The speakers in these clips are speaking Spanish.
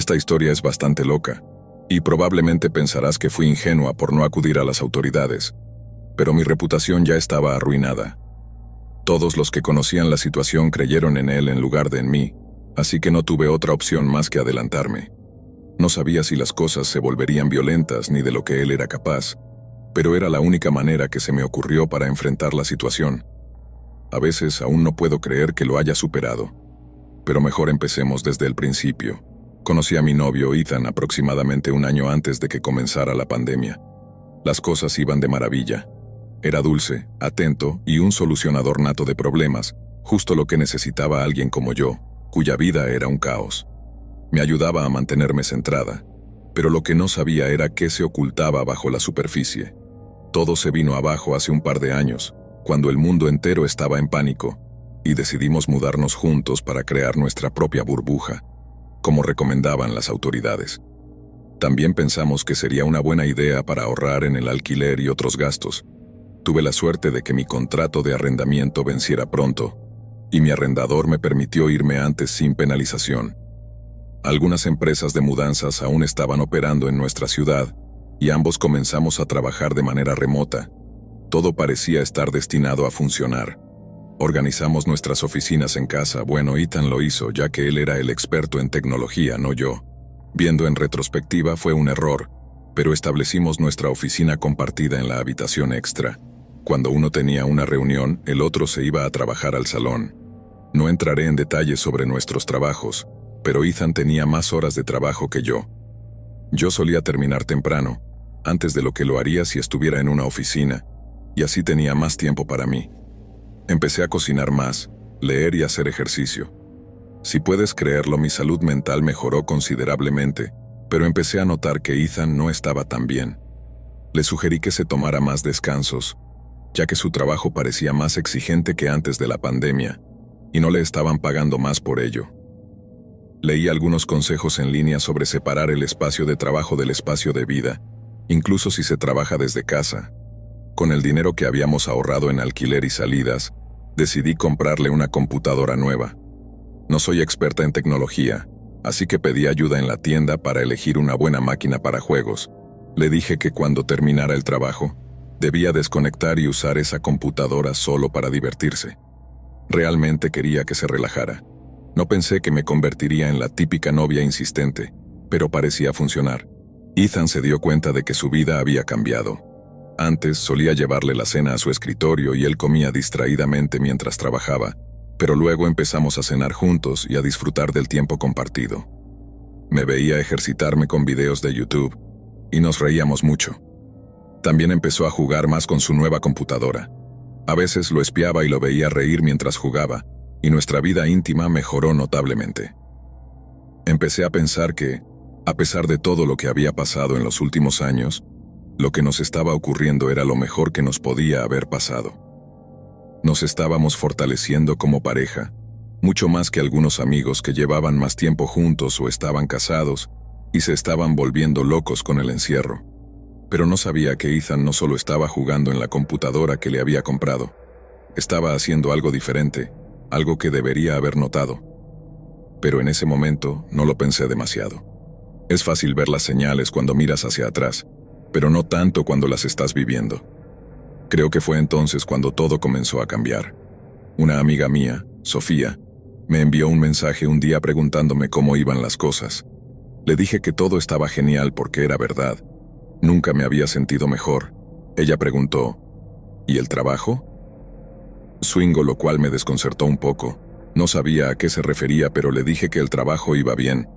Esta historia es bastante loca, y probablemente pensarás que fui ingenua por no acudir a las autoridades, pero mi reputación ya estaba arruinada. Todos los que conocían la situación creyeron en él en lugar de en mí, así que no tuve otra opción más que adelantarme. No sabía si las cosas se volverían violentas ni de lo que él era capaz, pero era la única manera que se me ocurrió para enfrentar la situación. A veces aún no puedo creer que lo haya superado. Pero mejor empecemos desde el principio. Conocí a mi novio Ethan aproximadamente un año antes de que comenzara la pandemia. Las cosas iban de maravilla. Era dulce, atento y un solucionador nato de problemas, justo lo que necesitaba alguien como yo, cuya vida era un caos. Me ayudaba a mantenerme centrada, pero lo que no sabía era qué se ocultaba bajo la superficie. Todo se vino abajo hace un par de años, cuando el mundo entero estaba en pánico, y decidimos mudarnos juntos para crear nuestra propia burbuja, como recomendaban las autoridades. También pensamos que sería una buena idea para ahorrar en el alquiler y otros gastos. Tuve la suerte de que mi contrato de arrendamiento venciera pronto, y mi arrendador me permitió irme antes sin penalización. Algunas empresas de mudanzas aún estaban operando en nuestra ciudad, y ambos comenzamos a trabajar de manera remota. Todo parecía estar destinado a funcionar. Organizamos nuestras oficinas en casa. Bueno, Ethan lo hizo, ya que él era el experto en tecnología, no yo. Viendo en retrospectiva fue un error, pero establecimos nuestra oficina compartida en la habitación extra. Cuando uno tenía una reunión, el otro se iba a trabajar al salón. No entraré en detalles sobre nuestros trabajos, pero Ethan tenía más horas de trabajo que yo. Yo solía terminar temprano, antes de lo que lo haría si estuviera en una oficina, y así tenía más tiempo para mí. Empecé a cocinar más, leer y hacer ejercicio. Si puedes creerlo, mi salud mental mejoró considerablemente, pero empecé a notar que Ethan no estaba tan bien. Le sugerí que se tomara más descansos, ya que su trabajo parecía más exigente que antes de la pandemia, y no le estaban pagando más por ello. Leí algunos consejos en línea sobre separar el espacio de trabajo del espacio de vida, incluso si se trabaja desde casa. Con el dinero que habíamos ahorrado en alquiler y salidas, decidí comprarle una computadora nueva. No soy experta en tecnología, así que pedí ayuda en la tienda para elegir una buena máquina para juegos. Le dije que cuando terminara el trabajo, debía desconectar y usar esa computadora solo para divertirse. Realmente quería que se relajara. No pensé que me convertiría en la típica novia insistente, pero parecía funcionar. Ethan se dio cuenta de que su vida había cambiado. Antes solía llevarle la cena a su escritorio y él comía distraídamente mientras trabajaba, pero luego empezamos a cenar juntos y a disfrutar del tiempo compartido. Me veía ejercitarme con videos de YouTube, y nos reíamos mucho. También empezó a jugar más con su nueva computadora. A veces lo espiaba y lo veía reír mientras jugaba, y nuestra vida íntima mejoró notablemente. Empecé a pensar que, a pesar de todo lo que había pasado en los últimos años, lo que nos estaba ocurriendo era lo mejor que nos podía haber pasado. Nos estábamos fortaleciendo como pareja, mucho más que algunos amigos que llevaban más tiempo juntos o estaban casados y se estaban volviendo locos con el encierro. Pero no sabía que Ethan no solo estaba jugando en la computadora que le había comprado, estaba haciendo algo diferente, algo que debería haber notado. Pero en ese momento no lo pensé demasiado. Es fácil ver las señales cuando miras hacia atrás, pero no tanto cuando las estás viviendo. Creo que fue entonces cuando todo comenzó a cambiar. Una amiga mía, Sofía, me envió un mensaje un día preguntándome cómo iban las cosas. Le dije que todo estaba genial porque era verdad. Nunca me había sentido mejor. Ella preguntó, ¿y el trabajo? Swingo, lo cual me desconcertó un poco. No sabía a qué se refería, pero le dije que el trabajo iba bien.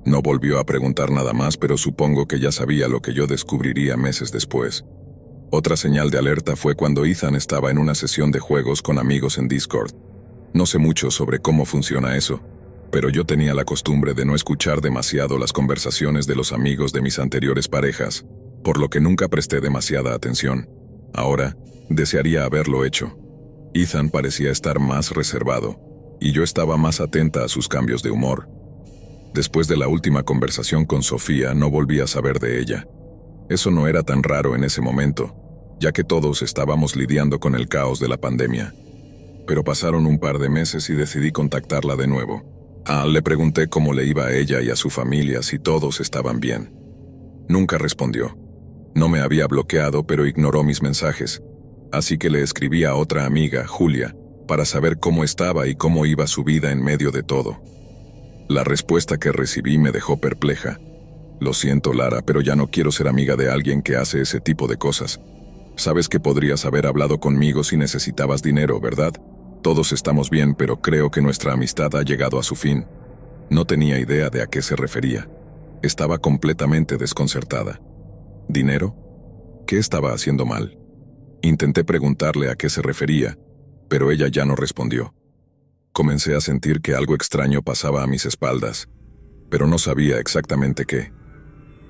No volvió a preguntar nada más, pero supongo que ya sabía lo que yo descubriría meses después. Otra señal de alerta fue cuando Ethan estaba en una sesión de juegos con amigos en Discord. No sé mucho sobre cómo funciona eso, pero yo tenía la costumbre de no escuchar demasiado las conversaciones de los amigos de mis anteriores parejas, por lo que nunca presté demasiada atención. Ahora, desearía haberlo hecho. Ethan parecía estar más reservado, y yo estaba más atenta a sus cambios de humor. Después de la última conversación con Sofía, no volví a saber de ella. Eso no era tan raro en ese momento, ya que todos estábamos lidiando con el caos de la pandemia. Pero pasaron un par de meses y decidí contactarla de nuevo. Le pregunté cómo le iba a ella y a su familia, si todos estaban bien. Nunca respondió. No me había bloqueado, pero ignoró mis mensajes. Así que le escribí a otra amiga, Julia, para saber cómo estaba y cómo iba su vida en medio de todo. La respuesta que recibí me dejó perpleja. Lo siento, Lara, pero ya no quiero ser amiga de alguien que hace ese tipo de cosas. Sabes que podrías haber hablado conmigo si necesitabas dinero, ¿verdad? Todos estamos bien, pero creo que nuestra amistad ha llegado a su fin. No tenía idea de a qué se refería. Estaba completamente desconcertada. ¿Dinero? ¿Qué estaba haciendo mal? Intenté preguntarle a qué se refería, pero ella ya no respondió. Comencé a sentir que algo extraño pasaba a mis espaldas, pero no sabía exactamente qué.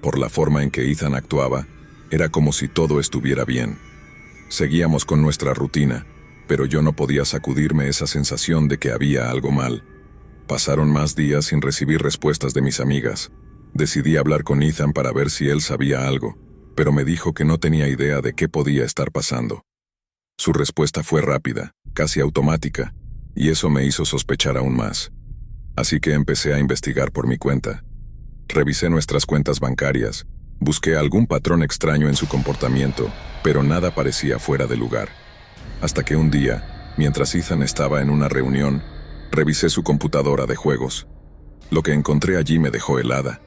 Por la forma en que Ethan actuaba, era como si todo estuviera bien. Seguíamos con nuestra rutina, pero yo no podía sacudirme esa sensación de que había algo mal. Pasaron más días sin recibir respuestas de mis amigas. Decidí hablar con Ethan para ver si él sabía algo, pero me dijo que no tenía idea de qué podía estar pasando. Su respuesta fue rápida, casi automática, y eso me hizo sospechar aún más. Así que empecé a investigar por mi cuenta. Revisé nuestras cuentas bancarias, busqué algún patrón extraño en su comportamiento, pero nada parecía fuera de lugar. Hasta que un día, mientras Ethan estaba en una reunión, revisé su computadora de juegos. Lo que encontré allí me dejó helada.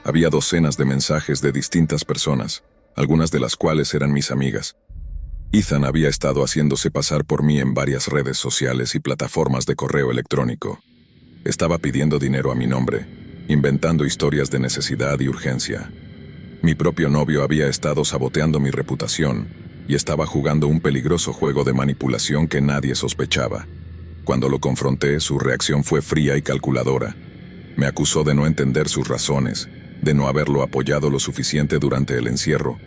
Había docenas de mensajes de distintas personas, algunas de las cuales eran mis amigas. Ethan había estado haciéndose pasar por mí en varias redes sociales y plataformas de correo electrónico. Estaba pidiendo dinero a mi nombre, inventando historias de necesidad y urgencia. Mi propio novio había estado saboteando mi reputación y estaba jugando un peligroso juego de manipulación que nadie sospechaba. Cuando lo confronté, su reacción fue fría y calculadora. Me acusó de no entender sus razones, de no haberlo apoyado lo suficiente durante el encierro,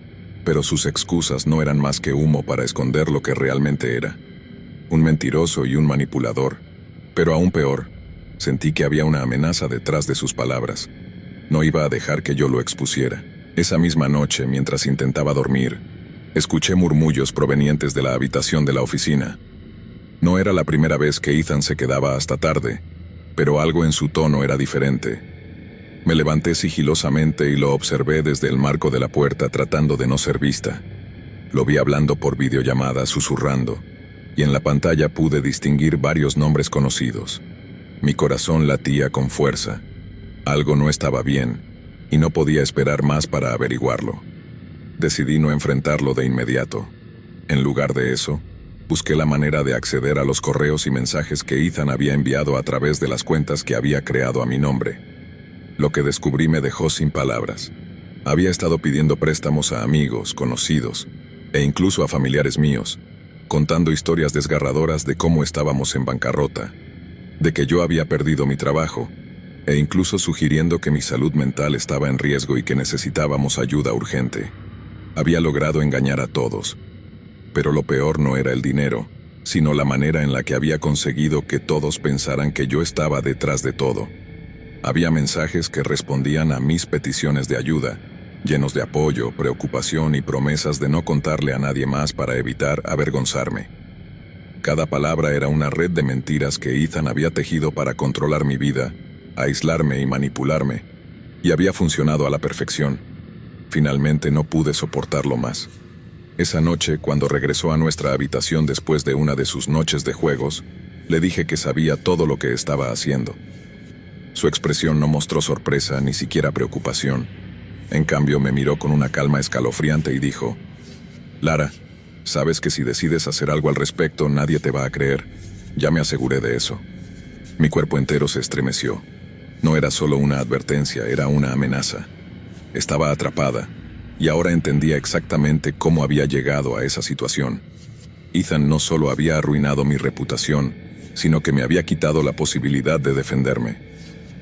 pero sus excusas no eran más que humo para esconder lo que realmente era. Un mentiroso y un manipulador. Pero aún peor, sentí que había una amenaza detrás de sus palabras. No iba a dejar que yo lo expusiera. Esa misma noche, mientras intentaba dormir, escuché murmullos provenientes de la habitación de la oficina. No era la primera vez que Ethan se quedaba hasta tarde, pero algo en su tono era diferente. Me levanté sigilosamente y lo observé desde el marco de la puerta tratando de no ser vista. Lo vi hablando por videollamada, susurrando, y en la pantalla pude distinguir varios nombres conocidos. Mi corazón latía con fuerza. Algo no estaba bien, y no podía esperar más para averiguarlo. Decidí no enfrentarlo de inmediato. En lugar de eso, busqué la manera de acceder a los correos y mensajes que Ethan había enviado a través de las cuentas que había creado a mi nombre. Lo que descubrí me dejó sin palabras. Había estado pidiendo préstamos a amigos, conocidos, e incluso a familiares míos, contando historias desgarradoras de cómo estábamos en bancarrota, de que yo había perdido mi trabajo, e incluso sugiriendo que mi salud mental estaba en riesgo y que necesitábamos ayuda urgente. Había logrado engañar a todos. Pero lo peor no era el dinero, sino la manera en la que había conseguido que todos pensaran que yo estaba detrás de todo. Había mensajes que respondían a mis peticiones de ayuda, llenos de apoyo, preocupación y promesas de no contarle a nadie más para evitar avergonzarme. Cada palabra era una red de mentiras que Ethan había tejido para controlar mi vida, aislarme y manipularme, y había funcionado a la perfección. Finalmente no pude soportarlo más. Esa noche, cuando regresó a nuestra habitación después de una de sus noches de juegos, le dije que sabía todo lo que estaba haciendo. Su expresión no mostró sorpresa, ni siquiera preocupación. En cambio, me miró con una calma escalofriante y dijo: «Lara, sabes que si decides hacer algo al respecto, nadie te va a creer. Ya me aseguré de eso». Mi cuerpo entero se estremeció. No era solo una advertencia, era una amenaza. Estaba atrapada, y ahora entendía exactamente cómo había llegado a esa situación. Ethan no solo había arruinado mi reputación, sino que me había quitado la posibilidad de defenderme.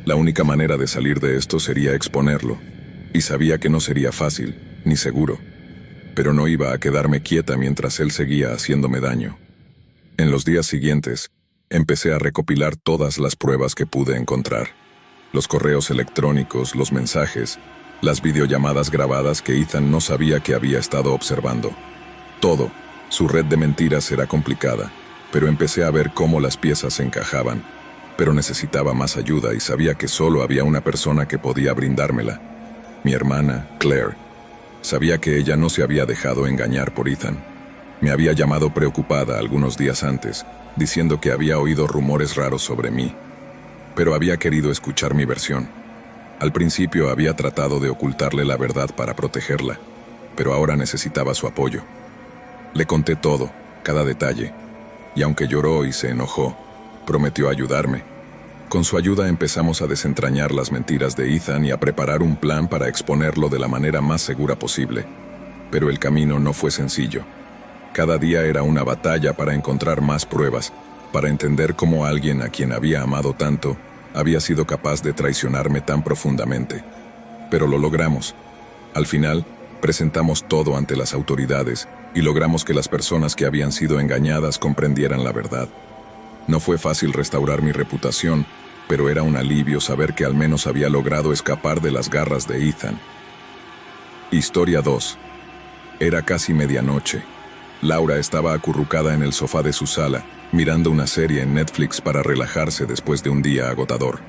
La única manera de salir de esto sería exponerlo, y sabía que no sería fácil, ni seguro. Pero no iba a quedarme quieta mientras él seguía haciéndome daño. En los días siguientes, empecé a recopilar todas las pruebas que pude encontrar. Los correos electrónicos, los mensajes, las videollamadas grabadas que Ethan no sabía que había estado observando. Todo. Su red de mentiras era complicada, pero empecé a ver cómo las piezas encajaban. pero necesitaba más ayuda y sabía que solo había una persona que podía brindármela: mi hermana, Claire. Sabía que ella no se había dejado engañar por Ethan. Me había llamado preocupada algunos días antes, diciendo que había oído rumores raros sobre mí, pero había querido escuchar mi versión. Al principio había tratado de ocultarle la verdad para protegerla, pero ahora necesitaba su apoyo. Le conté todo, cada detalle, y aunque lloró y se enojó, prometió ayudarme. Con su ayuda empezamos a desentrañar las mentiras de Ethan y a preparar un plan para exponerlo de la manera más segura posible. Pero el camino no fue sencillo. Cada día era una batalla para encontrar más pruebas, para entender cómo alguien a quien había amado tanto había sido capaz de traicionarme tan profundamente. Pero lo logramos. Al final, presentamos todo ante las autoridades y logramos que las personas que habían sido engañadas comprendieran la verdad. No fue fácil restaurar mi reputación, pero era un alivio saber que al menos había logrado escapar de las garras de Ethan. Historia 2. Era casi medianoche. Laura estaba acurrucada en el sofá de su sala, mirando una serie en Netflix para relajarse después de un día agotador.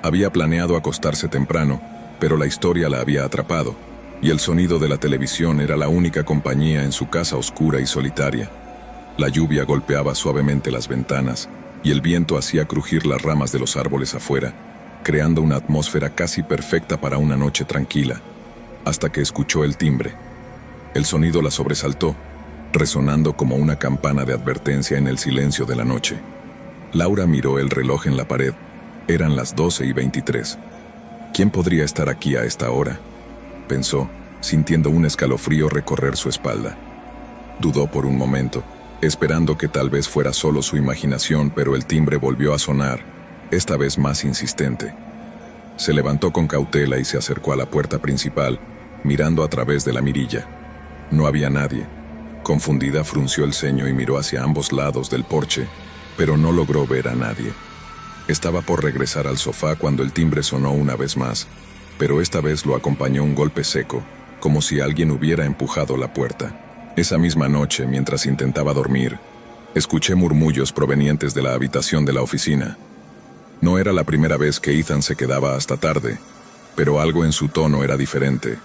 Había planeado acostarse temprano, pero la historia la había atrapado, y el sonido de la televisión era la única compañía en su casa oscura y solitaria. La lluvia golpeaba suavemente las ventanas, y el viento hacía crujir las ramas de los árboles afuera, creando una atmósfera casi perfecta para una noche tranquila, hasta que escuchó el timbre. El sonido la sobresaltó, resonando como una campana de advertencia en el silencio de la noche. Laura miró el reloj en la pared. Eran las 12:23. ¿Quién podría estar aquí a esta hora?, pensó, sintiendo un escalofrío recorrer su espalda. Dudó por un momento, esperando que tal vez fuera solo su imaginación, pero el timbre volvió a sonar, esta vez más insistente. Se levantó con cautela y se acercó a la puerta principal, mirando a través de la mirilla. No había nadie. Confundida, frunció el ceño y miró hacia ambos lados del porche, pero no logró ver a nadie. Estaba por regresar al sofá cuando el timbre sonó una vez más, pero esta vez lo acompañó un golpe seco, como si alguien hubiera empujado la puerta. Esa misma noche, mientras intentaba dormir, escuché murmullos provenientes de la habitación de la oficina. No era la primera vez que Ethan se quedaba hasta tarde, pero algo en su tono era diferente.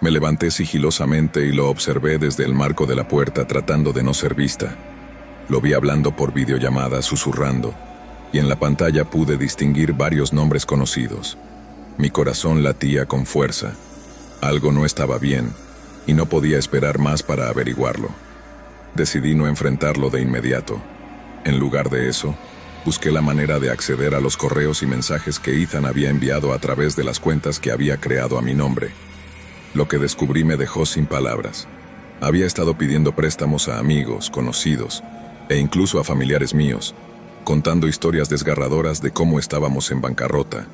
Me levanté sigilosamente y lo observé desde el marco de la puerta, tratando de no ser vista. Lo vi hablando por videollamada, susurrando, y en la pantalla pude distinguir varios nombres conocidos. Mi corazón latía con fuerza. Algo no estaba bien, y no podía esperar más para averiguarlo. Decidí no enfrentarlo de inmediato. En lugar de eso, busqué la manera de acceder a los correos y mensajes que Ethan había enviado a través de las cuentas que había creado a mi nombre. Lo que descubrí me dejó sin palabras. Había estado pidiendo préstamos a amigos, conocidos, e incluso a familiares míos, contando historias desgarradoras de cómo estábamos en bancarrota,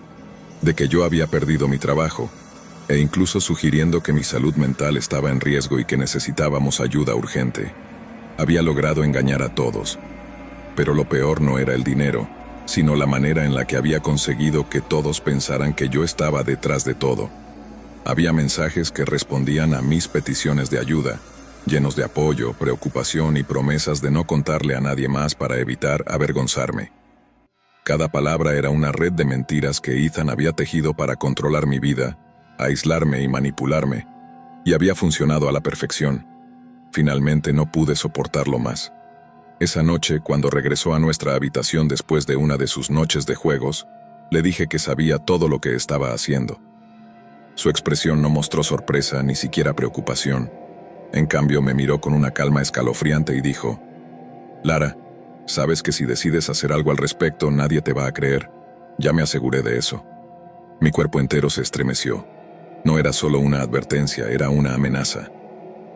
de que yo había perdido mi trabajo, e incluso sugiriendo que mi salud mental estaba en riesgo y que necesitábamos ayuda urgente. Había logrado engañar a todos, pero lo peor no era el dinero, sino la manera en la que había conseguido que todos pensaran que yo estaba detrás de todo. Había mensajes que respondían a mis peticiones de ayuda, llenos de apoyo, preocupación y promesas de no contarle a nadie más para evitar avergonzarme. Cada palabra era una red de mentiras que Ethan había tejido para controlar mi vida, aislarme y manipularme, y había funcionado a la perfección. Finalmente no pude soportarlo más. Esa noche, cuando regresó a nuestra habitación después de una de sus noches de juegos, le dije que sabía todo lo que estaba haciendo. Su expresión no mostró sorpresa, ni siquiera preocupación. En cambio, me miró con una calma escalofriante y dijo: «Lara, sabes que si decides hacer algo al respecto, nadie te va a creer. Ya me aseguré de eso». Mi cuerpo entero se estremeció. No era solo una advertencia, era una amenaza.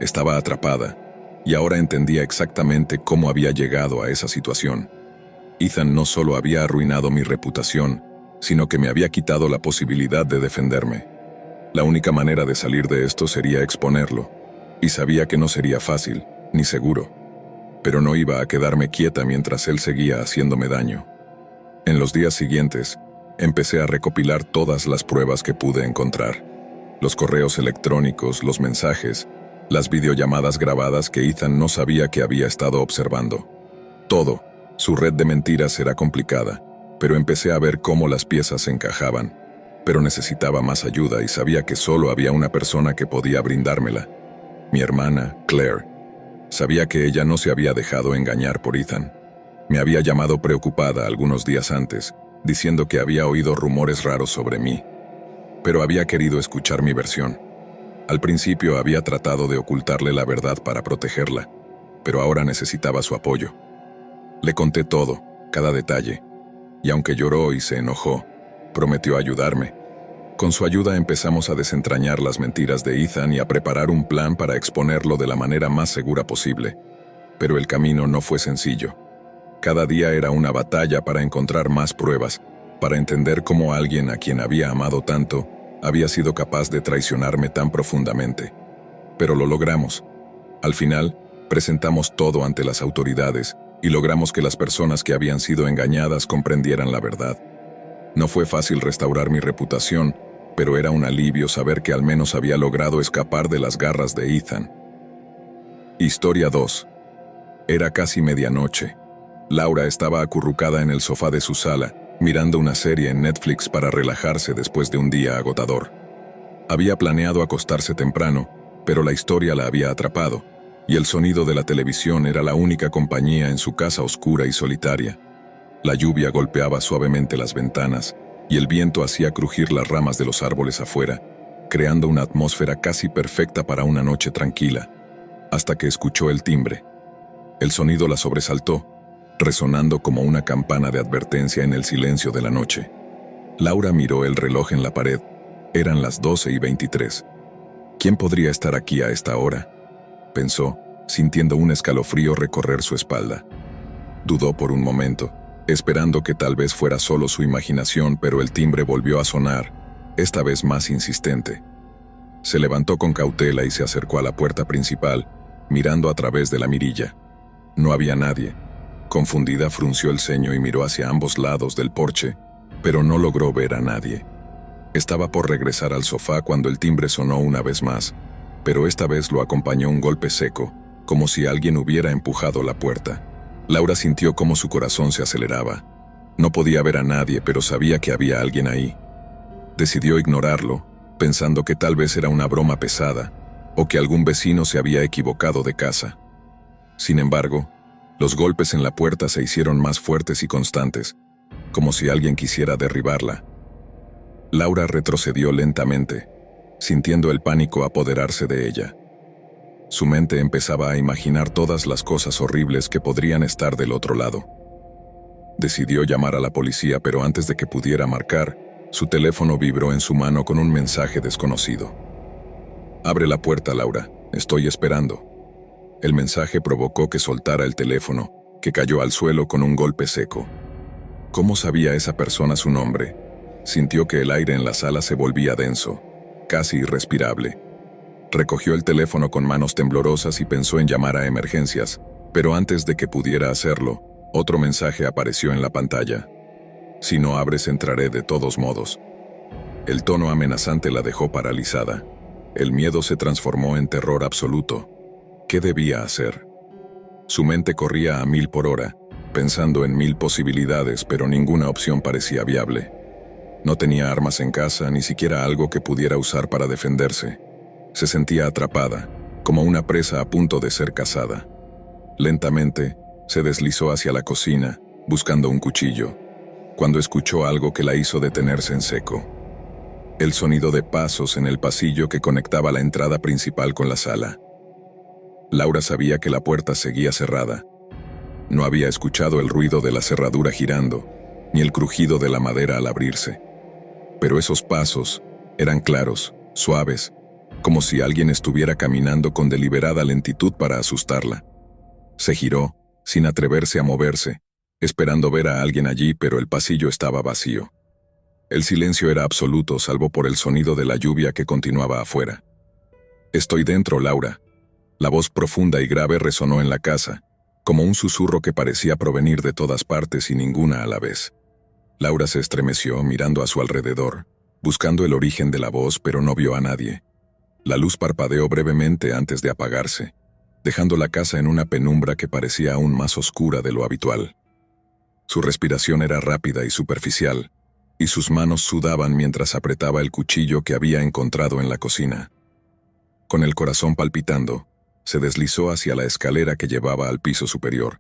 Estaba atrapada, y ahora entendía exactamente cómo había llegado a esa situación. Ethan no solo había arruinado mi reputación, sino que me había quitado la posibilidad de defenderme. La única manera de salir de esto sería exponerlo, y sabía que no sería fácil, ni seguro. Pero no iba a quedarme quieta mientras él seguía haciéndome daño. En los días siguientes, empecé a recopilar todas las pruebas que pude encontrar. Los correos electrónicos, los mensajes, las videollamadas grabadas que Ethan no sabía que había estado observando. Todo, su red de mentiras era complicada, pero empecé a ver cómo las piezas se encajaban, pero necesitaba más ayuda y sabía que solo había una persona que podía brindármela, mi hermana, Claire. Sabía que ella no se había dejado engañar por Ethan. Me había llamado preocupada algunos días antes, diciendo que había oído rumores raros sobre mí, pero había querido escuchar mi versión. Al principio había tratado de ocultarle la verdad para protegerla, pero ahora necesitaba su apoyo. Le conté todo, cada detalle, y aunque lloró y se enojó, prometió ayudarme. Con su ayuda empezamos a desentrañar las mentiras de Ethan y a preparar un plan para exponerlo de la manera más segura posible. Pero el camino no fue sencillo. Cada día era una batalla para encontrar más pruebas, para entender cómo alguien a quien había amado tanto había sido capaz de traicionarme tan profundamente. Pero lo logramos. Al final, presentamos todo ante las autoridades y logramos que las personas que habían sido engañadas comprendieran la verdad. No fue fácil restaurar mi reputación, pero era un alivio saber que al menos había logrado escapar de las garras de Ethan. Historia 2. Era casi medianoche. Laura estaba acurrucada en el sofá de su sala, mirando una serie en Netflix para relajarse después de un día agotador. Había planeado acostarse temprano, pero la historia la había atrapado, y el sonido de la televisión era la única compañía en su casa oscura y solitaria. La lluvia golpeaba suavemente las ventanas, y el viento hacía crujir las ramas de los árboles afuera, creando una atmósfera casi perfecta para una noche tranquila, hasta que escuchó el timbre. El sonido la sobresaltó, resonando como una campana de advertencia en el silencio de la noche. Laura miró el reloj en la pared. Eran las 12:23. ¿Quién podría estar aquí a esta hora?, pensó, sintiendo un escalofrío recorrer su espalda. Dudó por un momento, esperando que tal vez fuera solo su imaginación, pero el timbre volvió a sonar, esta vez más insistente. Se levantó con cautela y se acercó a la puerta principal, mirando a través de la mirilla. No había nadie. Confundida, frunció el ceño y miró hacia ambos lados del porche, pero no logró ver a nadie. Estaba por regresar al sofá cuando el timbre sonó una vez más, pero esta vez lo acompañó un golpe seco, como si alguien hubiera empujado la puerta. Laura sintió cómo su corazón se aceleraba. No podía ver a nadie, pero sabía que había alguien ahí. Decidió ignorarlo, pensando que tal vez era una broma pesada, o que algún vecino se había equivocado de casa. Sin embargo, los golpes en la puerta se hicieron más fuertes y constantes, como si alguien quisiera derribarla. Laura retrocedió lentamente, sintiendo el pánico apoderarse de ella. Su mente empezaba a imaginar todas las cosas horribles que podrían estar del otro lado. Decidió llamar a la policía, pero antes de que pudiera marcar, su teléfono vibró en su mano con un mensaje desconocido. «Abre la puerta, Laura. Estoy esperando». El mensaje provocó que soltara el teléfono, que cayó al suelo con un golpe seco. ¿Cómo sabía esa persona su nombre? Sintió que el aire en la sala se volvía denso, casi irrespirable. Recogió el teléfono con manos temblorosas y pensó en llamar a emergencias, pero antes de que pudiera hacerlo, otro mensaje apareció en la pantalla. «Si no abres, entraré de todos modos». El tono amenazante la dejó paralizada. El miedo se transformó en terror absoluto. ¿Qué debía hacer? Su mente corría a 1000 por hora, pensando en 1000 posibilidades, pero ninguna opción parecía viable. No tenía armas en casa, ni siquiera algo que pudiera usar para defenderse. Se sentía atrapada, como una presa a punto de ser cazada. Lentamente, se deslizó hacia la cocina, buscando un cuchillo, cuando escuchó algo que la hizo detenerse en seco. El sonido de pasos en el pasillo que conectaba la entrada principal con la sala. Laura sabía que la puerta seguía cerrada. No había escuchado el ruido de la cerradura girando, ni el crujido de la madera al abrirse. Pero esos pasos eran claros, suaves, como si alguien estuviera caminando con deliberada lentitud para asustarla. Se giró, sin atreverse a moverse, esperando ver a alguien allí, pero el pasillo estaba vacío. El silencio era absoluto, salvo por el sonido de la lluvia que continuaba afuera. «Estoy dentro, Laura». La voz profunda y grave resonó en la casa, como un susurro que parecía provenir de todas partes y ninguna a la vez. Laura se estremeció mirando a su alrededor, buscando el origen de la voz, pero no vio a nadie. La luz parpadeó brevemente antes de apagarse, dejando la casa en una penumbra que parecía aún más oscura de lo habitual. Su respiración era rápida y superficial, y sus manos sudaban mientras apretaba el cuchillo que había encontrado en la cocina. Con el corazón palpitando, se deslizó hacia la escalera que llevaba al piso superior,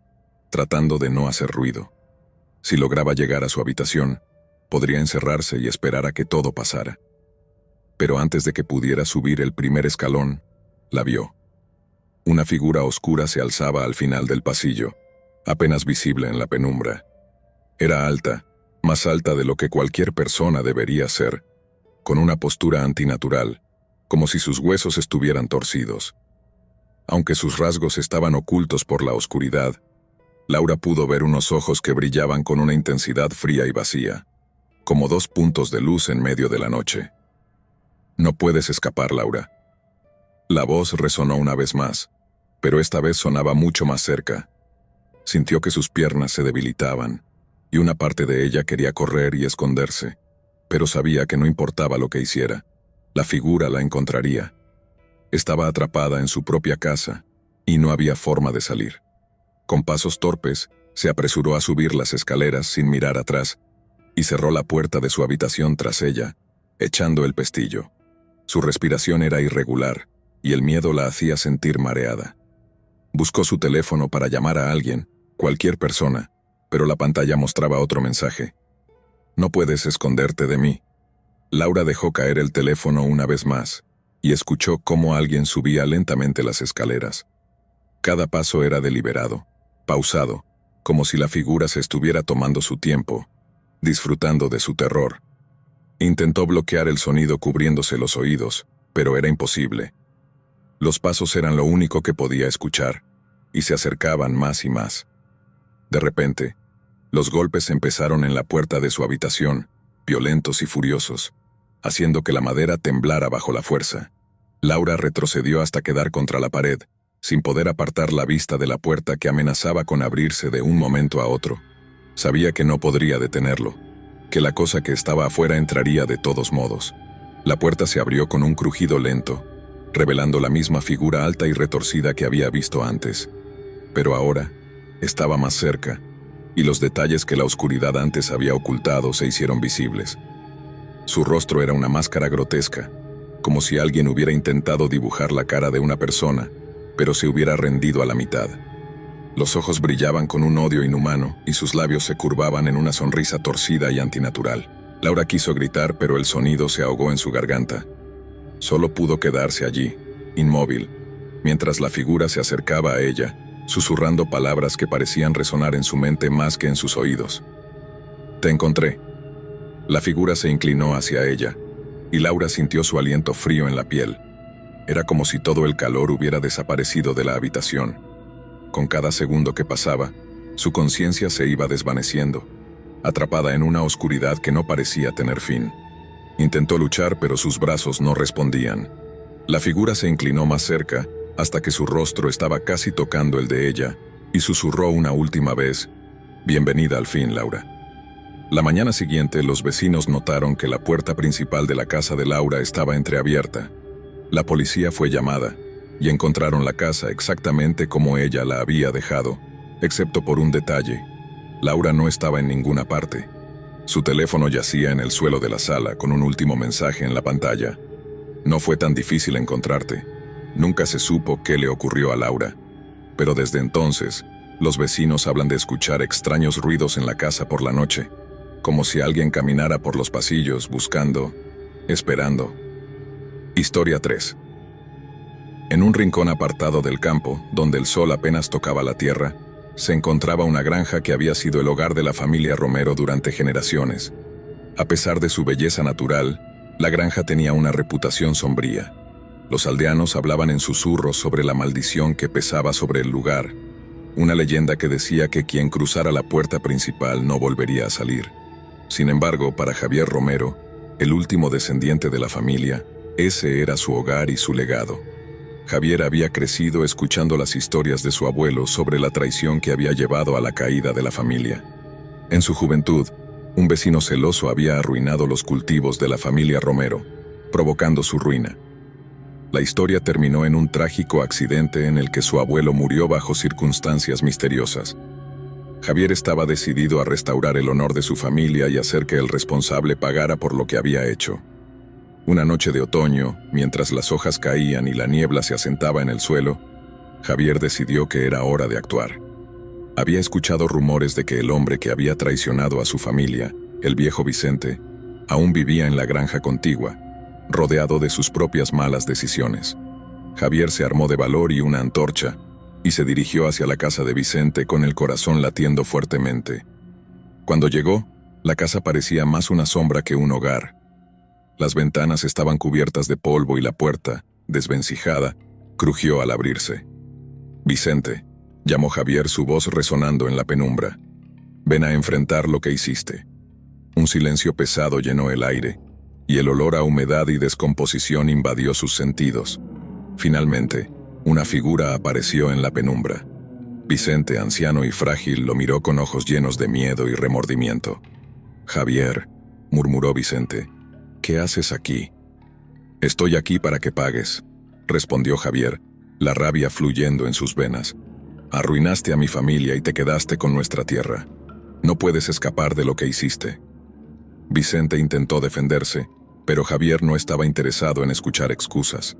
tratando de no hacer ruido. Si lograba llegar a su habitación, podría encerrarse y esperar a que todo pasara. Pero antes de que pudiera subir el primer escalón, la vio. Una figura oscura se alzaba al final del pasillo, apenas visible en la penumbra. Era alta, más alta de lo que cualquier persona debería ser, con una postura antinatural, como si sus huesos estuvieran torcidos. Aunque sus rasgos estaban ocultos por la oscuridad, Laura pudo ver unos ojos que brillaban con una intensidad fría y vacía, como dos puntos de luz en medio de la noche. «No puedes escapar, Laura». La voz resonó una vez más, pero esta vez sonaba mucho más cerca. Sintió que sus piernas se debilitaban, y una parte de ella quería correr y esconderse, pero sabía que no importaba lo que hiciera, la figura la encontraría. Estaba atrapada en su propia casa, y no había forma de salir. Con pasos torpes, se apresuró a subir las escaleras sin mirar atrás, y cerró la puerta de su habitación tras ella, echando el pestillo. Su respiración era irregular, y el miedo la hacía sentir mareada. Buscó su teléfono para llamar a alguien, cualquier persona, pero la pantalla mostraba otro mensaje. «No puedes esconderte de mí». Laura dejó caer el teléfono una vez más, y escuchó cómo alguien subía lentamente las escaleras. Cada paso era deliberado, pausado, como si la figura se estuviera tomando su tiempo, disfrutando de su terror. Intentó bloquear el sonido cubriéndose los oídos, pero era imposible. Los pasos eran lo único que podía escuchar, y se acercaban más y más. De repente, los golpes empezaron en la puerta de su habitación, violentos y furiosos, haciendo que la madera temblara bajo la fuerza. Laura retrocedió hasta quedar contra la pared, sin poder apartar la vista de la puerta que amenazaba con abrirse de un momento a otro. Sabía que no podría detenerlo, que la cosa que estaba afuera entraría de todos modos. La puerta se abrió con un crujido lento, revelando la misma figura alta y retorcida que había visto antes. Pero ahora, estaba más cerca, y los detalles que la oscuridad antes había ocultado se hicieron visibles. Su rostro era una máscara grotesca, como si alguien hubiera intentado dibujar la cara de una persona, pero se hubiera rendido a la mitad. Los ojos brillaban con un odio inhumano y sus labios se curvaban en una sonrisa torcida y antinatural. Laura quiso gritar, pero el sonido se ahogó en su garganta. Solo pudo quedarse allí, inmóvil, mientras la figura se acercaba a ella, susurrando palabras que parecían resonar en su mente más que en sus oídos. «Te encontré». La figura se inclinó hacia ella, y Laura sintió su aliento frío en la piel. Era como si todo el calor hubiera desaparecido de la habitación. Con cada segundo que pasaba, su conciencia se iba desvaneciendo, atrapada en una oscuridad que no parecía tener fin. Intentó luchar, pero sus brazos no respondían. La figura se inclinó más cerca, hasta que su rostro estaba casi tocando el de ella, y susurró una última vez: «Bienvenida al fin, Laura». La mañana siguiente, los vecinos notaron que la puerta principal de la casa de Laura estaba entreabierta. La policía fue llamada, y encontraron la casa exactamente como ella la había dejado, excepto por un detalle: Laura no estaba en ninguna parte. Su teléfono yacía en el suelo de la sala con un último mensaje en la pantalla: «No fue tan difícil encontrarte». Nunca se supo qué le ocurrió a Laura, pero desde entonces, los vecinos hablan de escuchar extraños ruidos en la casa por la noche, como si alguien caminara por los pasillos buscando, esperando. Historia 3. En un rincón apartado del campo, donde el sol apenas tocaba la tierra, se encontraba una granja que había sido el hogar de la familia Romero durante generaciones. A pesar de su belleza natural, la granja tenía una reputación sombría. Los aldeanos hablaban en susurros sobre la maldición que pesaba sobre el lugar, una leyenda que decía que quien cruzara la puerta principal no volvería a salir. Sin embargo, para Javier Romero, el último descendiente de la familia, ese era su hogar y su legado. Javier había crecido escuchando las historias de su abuelo sobre la traición que había llevado a la caída de la familia. En su juventud, un vecino celoso había arruinado los cultivos de la familia Romero, provocando su ruina. La historia terminó en un trágico accidente en el que su abuelo murió bajo circunstancias misteriosas. Javier estaba decidido a restaurar el honor de su familia y hacer que el responsable pagara por lo que había hecho. Una noche de otoño, mientras las hojas caían y la niebla se asentaba en el suelo, Javier decidió que era hora de actuar. Había escuchado rumores de que el hombre que había traicionado a su familia, el viejo Vicente, aún vivía en la granja contigua, rodeado de sus propias malas decisiones. Javier se armó de valor y una antorcha, y se dirigió hacia la casa de Vicente con el corazón latiendo fuertemente. Cuando llegó, la casa parecía más una sombra que un hogar. Las ventanas estaban cubiertas de polvo y la puerta, desvencijada, crujió al abrirse. «Vicente», llamó Javier, su voz resonando en la penumbra. «Ven a enfrentar lo que hiciste». Un silencio pesado llenó el aire, y el olor a humedad y descomposición invadió sus sentidos. Finalmente, una figura apareció en la penumbra. Vicente, anciano y frágil, lo miró con ojos llenos de miedo y remordimiento. «Javier», murmuró Vicente, «¿qué haces aquí?» «Estoy aquí para que pagues», respondió Javier, la rabia fluyendo en sus venas. «Arruinaste a mi familia y te quedaste con nuestra tierra. No puedes escapar de lo que hiciste». Vicente intentó defenderse, pero Javier no estaba interesado en escuchar excusas.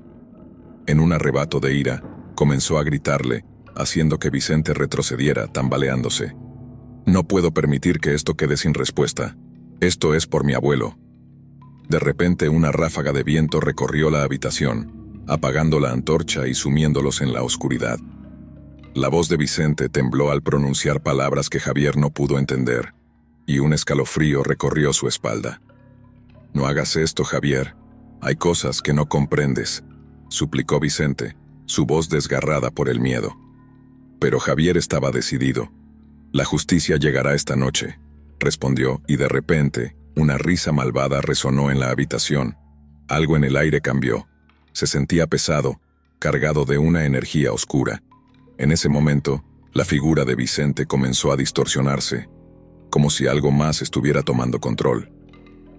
En un arrebato de ira, comenzó a gritarle, haciendo que Vicente retrocediera, tambaleándose. «No puedo permitir que esto quede sin respuesta. Esto es por mi abuelo». De repente una ráfaga de viento recorrió la habitación, apagando la antorcha y sumiéndolos en la oscuridad. La voz de Vicente tembló al pronunciar palabras que Javier no pudo entender, y un escalofrío recorrió su espalda. «No hagas esto, Javier. Hay cosas que no comprendes», suplicó Vicente, su voz desgarrada por el miedo. Pero Javier estaba decidido. «La justicia llegará esta noche», respondió, y de repente, una risa malvada resonó en la habitación. Algo en el aire cambió. Se sentía pesado, cargado de una energía oscura. En ese momento, la figura de Vicente comenzó a distorsionarse, como si algo más estuviera tomando control.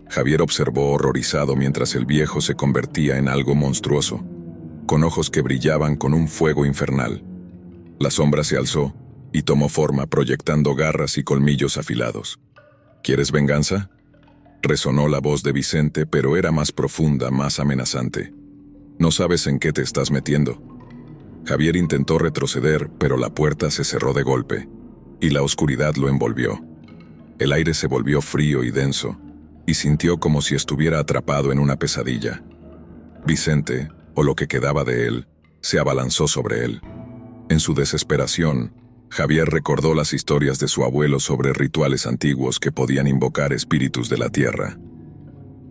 Javier observó horrorizado mientras el viejo se convertía en algo monstruoso, con ojos que brillaban con un fuego infernal. La sombra se alzó y tomó forma proyectando garras y colmillos afilados. «¿Quieres venganza?», resonó la voz de Vicente, pero era más profunda, más amenazante. «No sabes en qué te estás metiendo». Javier intentó retroceder, pero la puerta se cerró de golpe, y la oscuridad lo envolvió. El aire se volvió frío y denso, y sintió como si estuviera atrapado en una pesadilla. Vicente, o lo que quedaba de él, se abalanzó sobre él. En su desesperación, Javier recordó las historias de su abuelo sobre rituales antiguos que podían invocar espíritus de la tierra.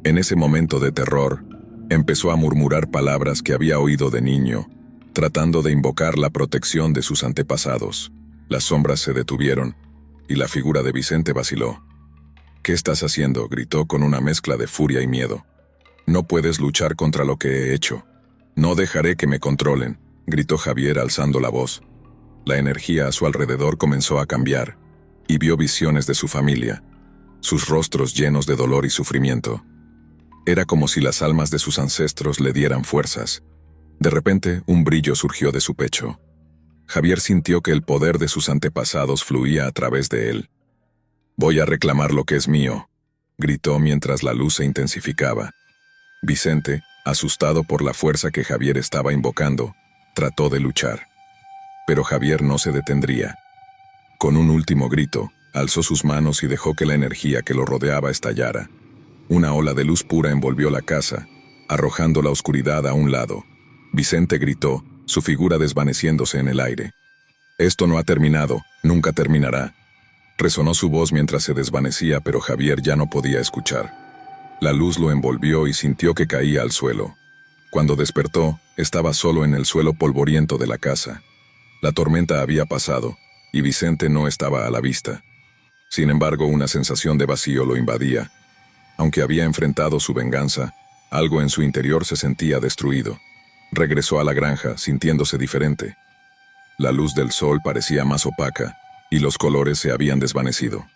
En ese momento de terror, empezó a murmurar palabras que había oído de niño, tratando de invocar la protección de sus antepasados. Las sombras se detuvieron, y la figura de Vicente vaciló. «¿Qué estás haciendo?», gritó con una mezcla de furia y miedo. «No puedes luchar contra lo que he hecho». «No dejaré que me controlen», gritó Javier alzando la voz. La energía a su alrededor comenzó a cambiar, y vio visiones de su familia, sus rostros llenos de dolor y sufrimiento. Era como si las almas de sus ancestros le dieran fuerzas. De repente, un brillo surgió de su pecho. Javier sintió que el poder de sus antepasados fluía a través de él. «Voy a reclamar lo que es mío», gritó mientras la luz se intensificaba. Vicente, asustado por la fuerza que Javier estaba invocando, trató de luchar. Pero Javier no se detendría. Con un último grito, alzó sus manos y dejó que la energía que lo rodeaba estallara. Una ola de luz pura envolvió la casa, arrojando la oscuridad a un lado. Vicente gritó, su figura desvaneciéndose en el aire. «Esto no ha terminado, nunca terminará». Resonó su voz mientras se desvanecía, pero Javier ya no podía escuchar. La luz lo envolvió y sintió que caía al suelo. Cuando despertó, estaba solo en el suelo polvoriento de la casa. La tormenta había pasado, y Vicente no estaba a la vista. Sin embargo, una sensación de vacío lo invadía. Aunque había enfrentado su venganza, algo en su interior se sentía destruido. Regresó a la granja, sintiéndose diferente. La luz del sol parecía más opaca, y los colores se habían desvanecido.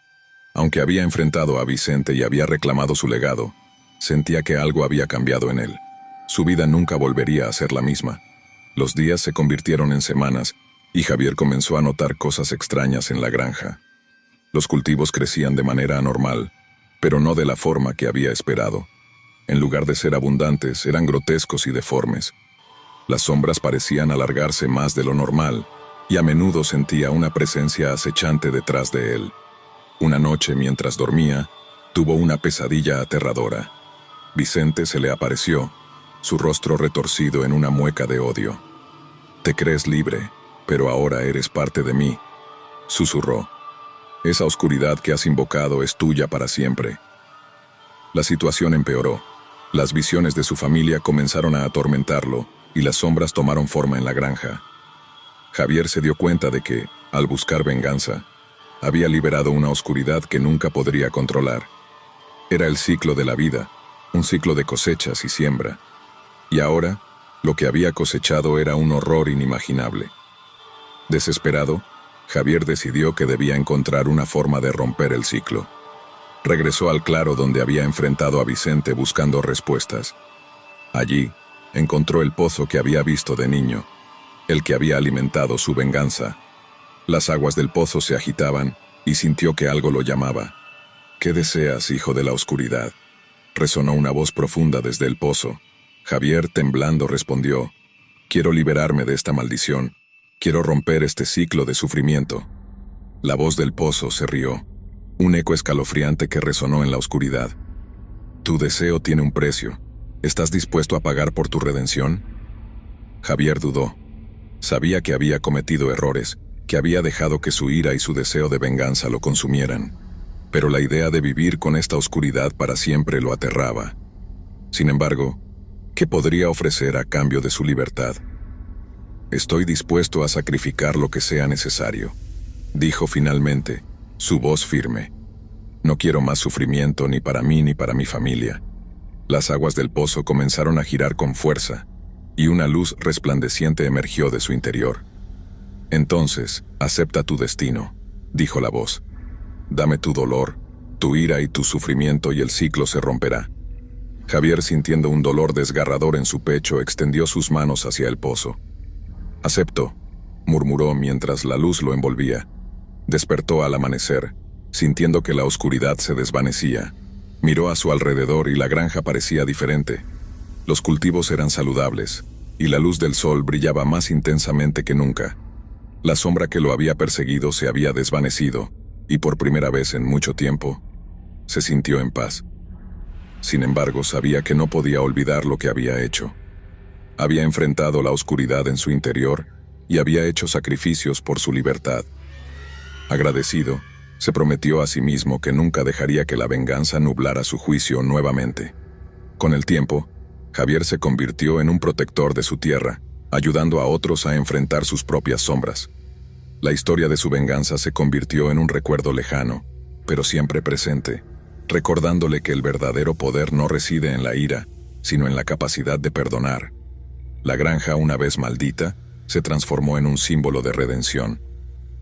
Aunque había enfrentado a Vicente y había reclamado su legado, sentía que algo había cambiado en él. Su vida nunca volvería a ser la misma. Los días se convirtieron en semanas, y Javier comenzó a notar cosas extrañas en la granja. Los cultivos crecían de manera anormal, pero no de la forma que había esperado. En lugar de ser abundantes, eran grotescos y deformes. Las sombras parecían alargarse más de lo normal, y a menudo sentía una presencia acechante detrás de él. Una noche, mientras dormía, tuvo una pesadilla aterradora. Vicente se le apareció, su rostro retorcido en una mueca de odio. «Te crees libre, pero ahora eres parte de mí», susurró. «Esa oscuridad que has invocado es tuya para siempre». La situación empeoró. Las visiones de su familia comenzaron a atormentarlo, y las sombras tomaron forma en la granja. Javier se dio cuenta de que, al buscar venganza, había liberado una oscuridad que nunca podría controlar. Era el ciclo de la vida, un ciclo de cosechas y siembra. Y ahora, lo que había cosechado era un horror inimaginable. Desesperado, Javier decidió que debía encontrar una forma de romper el ciclo. Regresó al claro donde había enfrentado a Vicente buscando respuestas. Allí, encontró el pozo que había visto de niño, el que había alimentado su venganza. Las aguas del pozo se agitaban y sintió que algo lo llamaba. «¿Qué deseas, hijo de la oscuridad?», resonó una voz profunda desde el pozo. Javier, temblando, respondió: «Quiero liberarme de esta maldición. Quiero romper este ciclo de sufrimiento». La voz del pozo se rió, un eco escalofriante que resonó en la oscuridad. «Tu deseo tiene un precio. ¿Estás dispuesto a pagar por tu redención?». Javier dudó. Sabía que había cometido errores, que había dejado que su ira y su deseo de venganza lo consumieran. Pero la idea de vivir con esta oscuridad para siempre lo aterraba. Sin embargo, ¿qué podría ofrecer a cambio de su libertad? «Estoy dispuesto a sacrificar lo que sea necesario», dijo finalmente, su voz firme. «No quiero más sufrimiento ni para mí ni para mi familia». Las aguas del pozo comenzaron a girar con fuerza, y una luz resplandeciente emergió de su interior. «Entonces, acepta tu destino», dijo la voz. «Dame tu dolor, tu ira y tu sufrimiento y el ciclo se romperá». Javier, sintiendo un dolor desgarrador en su pecho, extendió sus manos hacia el pozo. «Acepto», murmuró mientras la luz lo envolvía. Despertó al amanecer, sintiendo que la oscuridad se desvanecía. Miró a su alrededor y la granja parecía diferente. Los cultivos eran saludables, y la luz del sol brillaba más intensamente que nunca. La sombra que lo había perseguido se había desvanecido, y por primera vez en mucho tiempo, se sintió en paz. Sin embargo, sabía que no podía olvidar lo que había hecho. Había enfrentado la oscuridad en su interior y había hecho sacrificios por su libertad. Agradecido, se prometió a sí mismo que nunca dejaría que la venganza nublara su juicio nuevamente. Con el tiempo, Javier se convirtió en un protector de su tierra, ayudando a otros a enfrentar sus propias sombras. La historia de su venganza se convirtió en un recuerdo lejano, pero siempre presente, recordándole que el verdadero poder no reside en la ira, sino en la capacidad de perdonar. La granja, una vez maldita, se transformó en un símbolo de redención.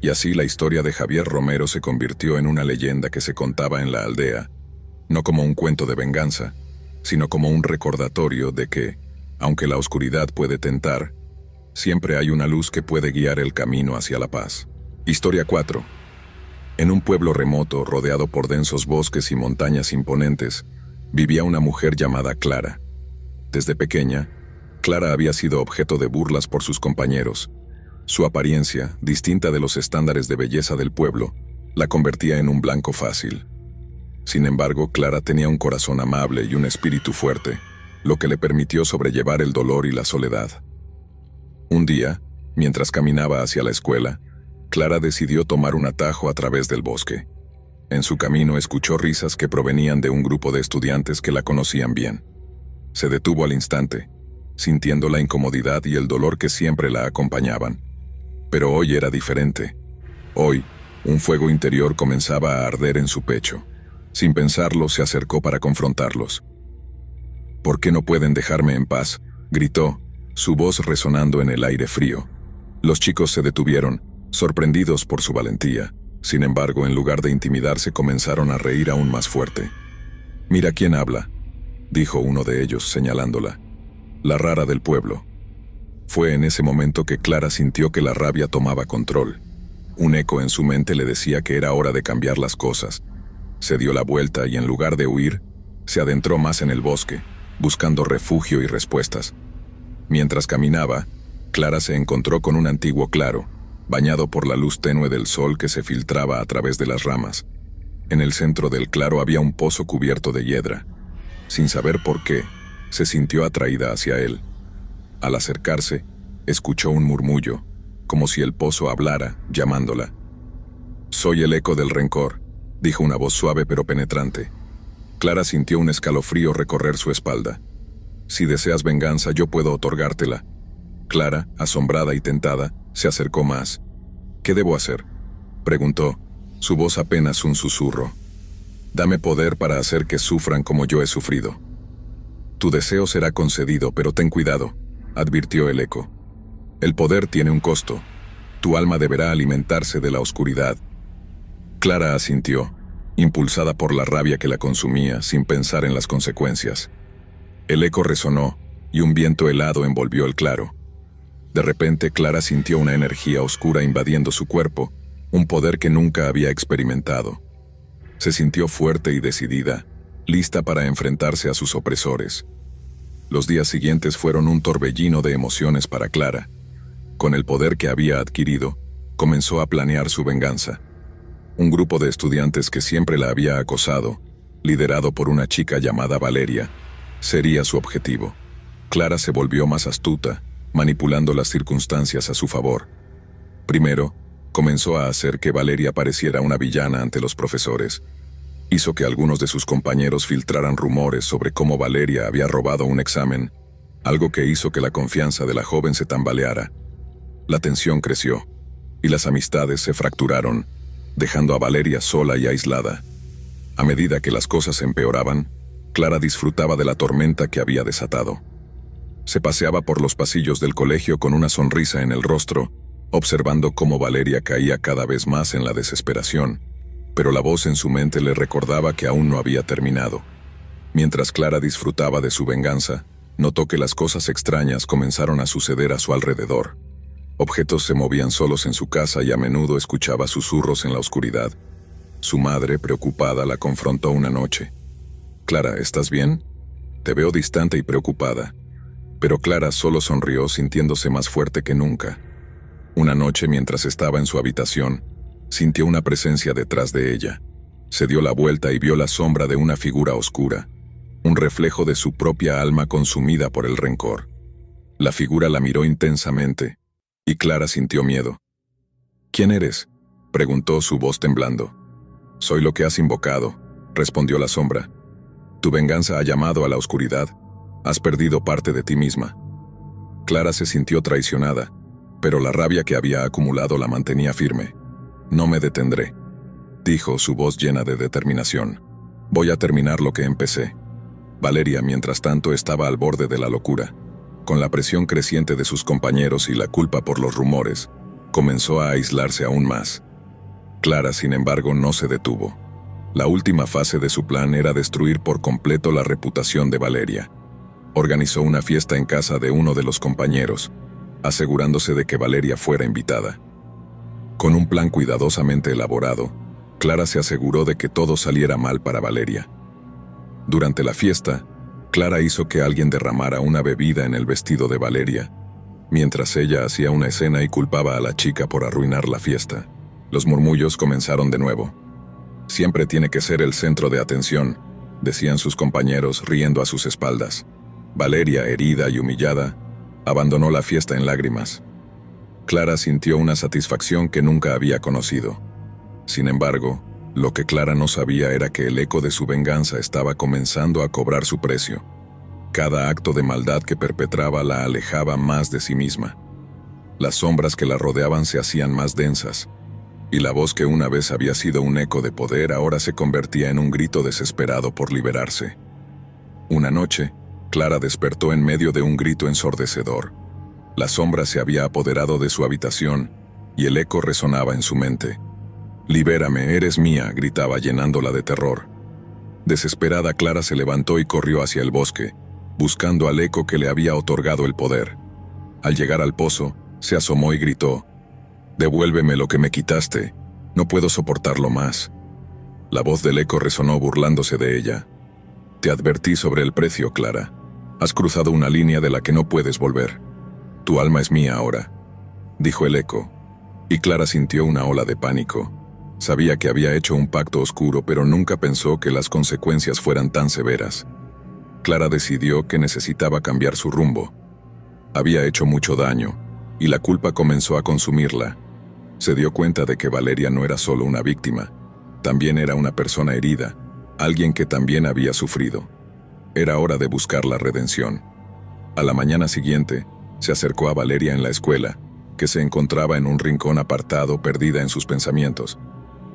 Y así la historia de Javier Romero se convirtió en una leyenda que se contaba en la aldea, no como un cuento de venganza, sino como un recordatorio de que, aunque la oscuridad puede tentar, siempre hay una luz que puede guiar el camino hacia la paz. Historia 4. En un pueblo remoto, rodeado por densos bosques y montañas imponentes, vivía una mujer llamada Clara. Desde pequeña, Clara había sido objeto de burlas por sus compañeros. Su apariencia, distinta de los estándares de belleza del pueblo, la convertía en un blanco fácil. Sin embargo, Clara tenía un corazón amable y un espíritu fuerte, lo que le permitió sobrellevar el dolor y la soledad. Un día, mientras caminaba hacia la escuela, Clara decidió tomar un atajo a través del bosque. En su camino escuchó risas que provenían de un grupo de estudiantes que la conocían bien. Se detuvo al instante, sintiendo la incomodidad y el dolor que siempre la acompañaban. Pero hoy era diferente. Hoy, un fuego interior comenzaba a arder en su pecho. Sin pensarlo, se acercó para confrontarlos. «¿Por qué no pueden dejarme en paz?», gritó, su voz resonando en el aire frío. Los chicos se detuvieron, sorprendidos por su valentía. Sin embargo, en lugar de intimidarse, comenzaron a reír aún más fuerte. «Mira quién habla», dijo uno de ellos señalándola. «La rara del pueblo». Fue en ese momento que Clara sintió que la rabia tomaba control. Un eco en su mente le decía que era hora de cambiar las cosas. Se dio la vuelta y en lugar de huir, se adentró más en el bosque, buscando refugio y respuestas. Mientras caminaba, Clara se encontró con un antiguo claro, bañado por la luz tenue del sol que se filtraba a través de las ramas. En el centro del claro había un pozo cubierto de hiedra. Sin saber por qué, se sintió atraída hacia él. Al acercarse, escuchó un murmullo, como si el pozo hablara, llamándola. «Soy el eco del rencor», dijo una voz suave pero penetrante. Clara sintió un escalofrío recorrer su espalda. «Si deseas venganza, yo puedo otorgártela». Clara, asombrada y tentada, se acercó más. «¿Qué debo hacer?», preguntó, su voz apenas un susurro. «Dame poder para hacer que sufran como yo he sufrido». «Tu deseo será concedido, pero ten cuidado», advirtió el eco. «El poder tiene un costo. Tu alma deberá alimentarse de la oscuridad». Clara asintió, impulsada por la rabia que la consumía, sin pensar en las consecuencias. El eco resonó, y un viento helado envolvió el claro. De repente, Clara sintió una energía oscura invadiendo su cuerpo, un poder que nunca había experimentado. Se sintió fuerte y decidida, lista para enfrentarse a sus opresores. Los días siguientes fueron un torbellino de emociones para Clara. Con el poder que había adquirido, comenzó a planear su venganza. Un grupo de estudiantes que siempre la había acosado, liderado por una chica llamada Valeria, sería su objetivo. Clara se volvió más astuta, manipulando las circunstancias a su favor. Primero, comenzó a hacer que Valeria pareciera una villana ante los profesores. Hizo que algunos de sus compañeros filtraran rumores sobre cómo Valeria había robado un examen, algo que hizo que la confianza de la joven se tambaleara. La tensión creció, y las amistades se fracturaron, dejando a Valeria sola y aislada. A medida que las cosas empeoraban, Clara disfrutaba de la tormenta que había desatado. Se paseaba por los pasillos del colegio con una sonrisa en el rostro, observando cómo Valeria caía cada vez más en la desesperación, pero la voz en su mente le recordaba que aún no había terminado. Mientras Clara disfrutaba de su venganza, notó que las cosas extrañas comenzaron a suceder a su alrededor. Objetos se movían solos en su casa y a menudo escuchaba susurros en la oscuridad. Su madre, preocupada, la confrontó una noche. «Clara, ¿estás bien? Te veo distante y preocupada». Pero Clara solo sonrió, sintiéndose más fuerte que nunca. Una noche, mientras estaba en su habitación, sintió una presencia detrás de ella. Se dio la vuelta y vio la sombra de una figura oscura, un reflejo de su propia alma consumida por el rencor. La figura la miró intensamente, y Clara sintió miedo. «¿Quién eres?», preguntó, su voz temblando. «Soy lo que has invocado», respondió la sombra. «Tu venganza ha llamado a la oscuridad. Has perdido parte de ti misma». Clara se sintió traicionada, pero la rabia que había acumulado la mantenía firme. «No me detendré», dijo, su voz llena de determinación. «Voy a terminar lo que empecé». Valeria, mientras tanto, estaba al borde de la locura. Con la presión creciente de sus compañeros y la culpa por los rumores, comenzó a aislarse aún más. Clara, sin embargo, no se detuvo. La última fase de su plan era destruir por completo la reputación de Valeria. Organizó una fiesta en casa de uno de los compañeros, asegurándose de que Valeria fuera invitada. Con un plan cuidadosamente elaborado, Clara se aseguró de que todo saliera mal para Valeria. Durante la fiesta, Clara hizo que alguien derramara una bebida en el vestido de Valeria, mientras ella hacía una escena y culpaba a la chica por arruinar la fiesta. Los murmullos comenzaron de nuevo. «Siempre tiene que ser el centro de atención», decían sus compañeros riendo a sus espaldas. Valeria, herida y humillada, abandonó la fiesta en lágrimas. Clara sintió una satisfacción que nunca había conocido. Sin embargo, lo que Clara no sabía era que el eco de su venganza estaba comenzando a cobrar su precio. Cada acto de maldad que perpetraba la alejaba más de sí misma. Las sombras que la rodeaban se hacían más densas, y la voz que una vez había sido un eco de poder ahora se convertía en un grito desesperado por liberarse. Una noche, Clara despertó en medio de un grito ensordecedor. La sombra se había apoderado de su habitación, y el eco resonaba en su mente. «Libérame, eres mía», gritaba, llenándola de terror. Desesperada, Clara se levantó y corrió hacia el bosque, buscando al eco que le había otorgado el poder. Al llegar al pozo, se asomó y gritó: Devuélveme lo que me quitaste. No puedo soportarlo más. La voz del eco resonó burlándose de ella. Te advertí sobre el precio, Clara. Has cruzado una línea de la que no puedes volver. Tu alma es mía ahora, dijo el eco. Y Clara sintió una ola de pánico. Sabía que había hecho un pacto oscuro, pero nunca pensó que las consecuencias fueran tan severas. Clara decidió que necesitaba cambiar su rumbo. Había hecho mucho daño, y la culpa comenzó a consumirla. Se dio cuenta de que Valeria no era solo una víctima, también era una persona herida, alguien que también había sufrido. Era hora de buscar la redención. A la mañana siguiente, se acercó a Valeria en la escuela, que se encontraba en un rincón apartado, perdida en sus pensamientos.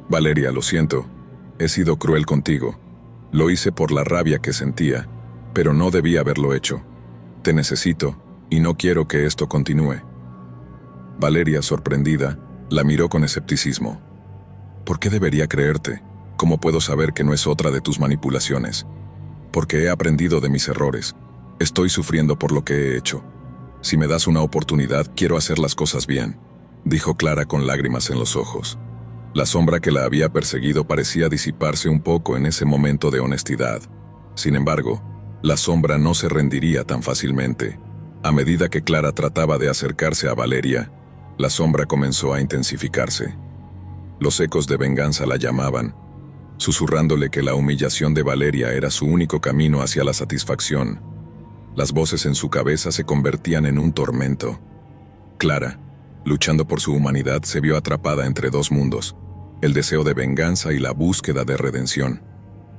Valeria, lo siento, he sido cruel contigo. Lo hice por la rabia que sentía, pero no debía haberlo hecho. Te necesito, y no quiero que esto continúe. Valeria, sorprendida, la miró con escepticismo. ¿Por qué debería creerte? ¿Cómo puedo saber que no es otra de tus manipulaciones? Porque he aprendido de mis errores. Estoy sufriendo por lo que he hecho. Si me das una oportunidad, quiero hacer las cosas bien, dijo Clara con lágrimas en los ojos. La sombra que la había perseguido parecía disiparse un poco en ese momento de honestidad. Sin embargo, la sombra no se rendiría tan fácilmente. A medida que Clara trataba de acercarse a Valeria, la sombra comenzó a intensificarse. Los ecos de venganza la llamaban, susurrándole que la humillación de Valeria era su único camino hacia la satisfacción. Las voces en su cabeza se convertían en un tormento. Clara, luchando por su humanidad, se vio atrapada entre dos mundos, el deseo de venganza y la búsqueda de redención.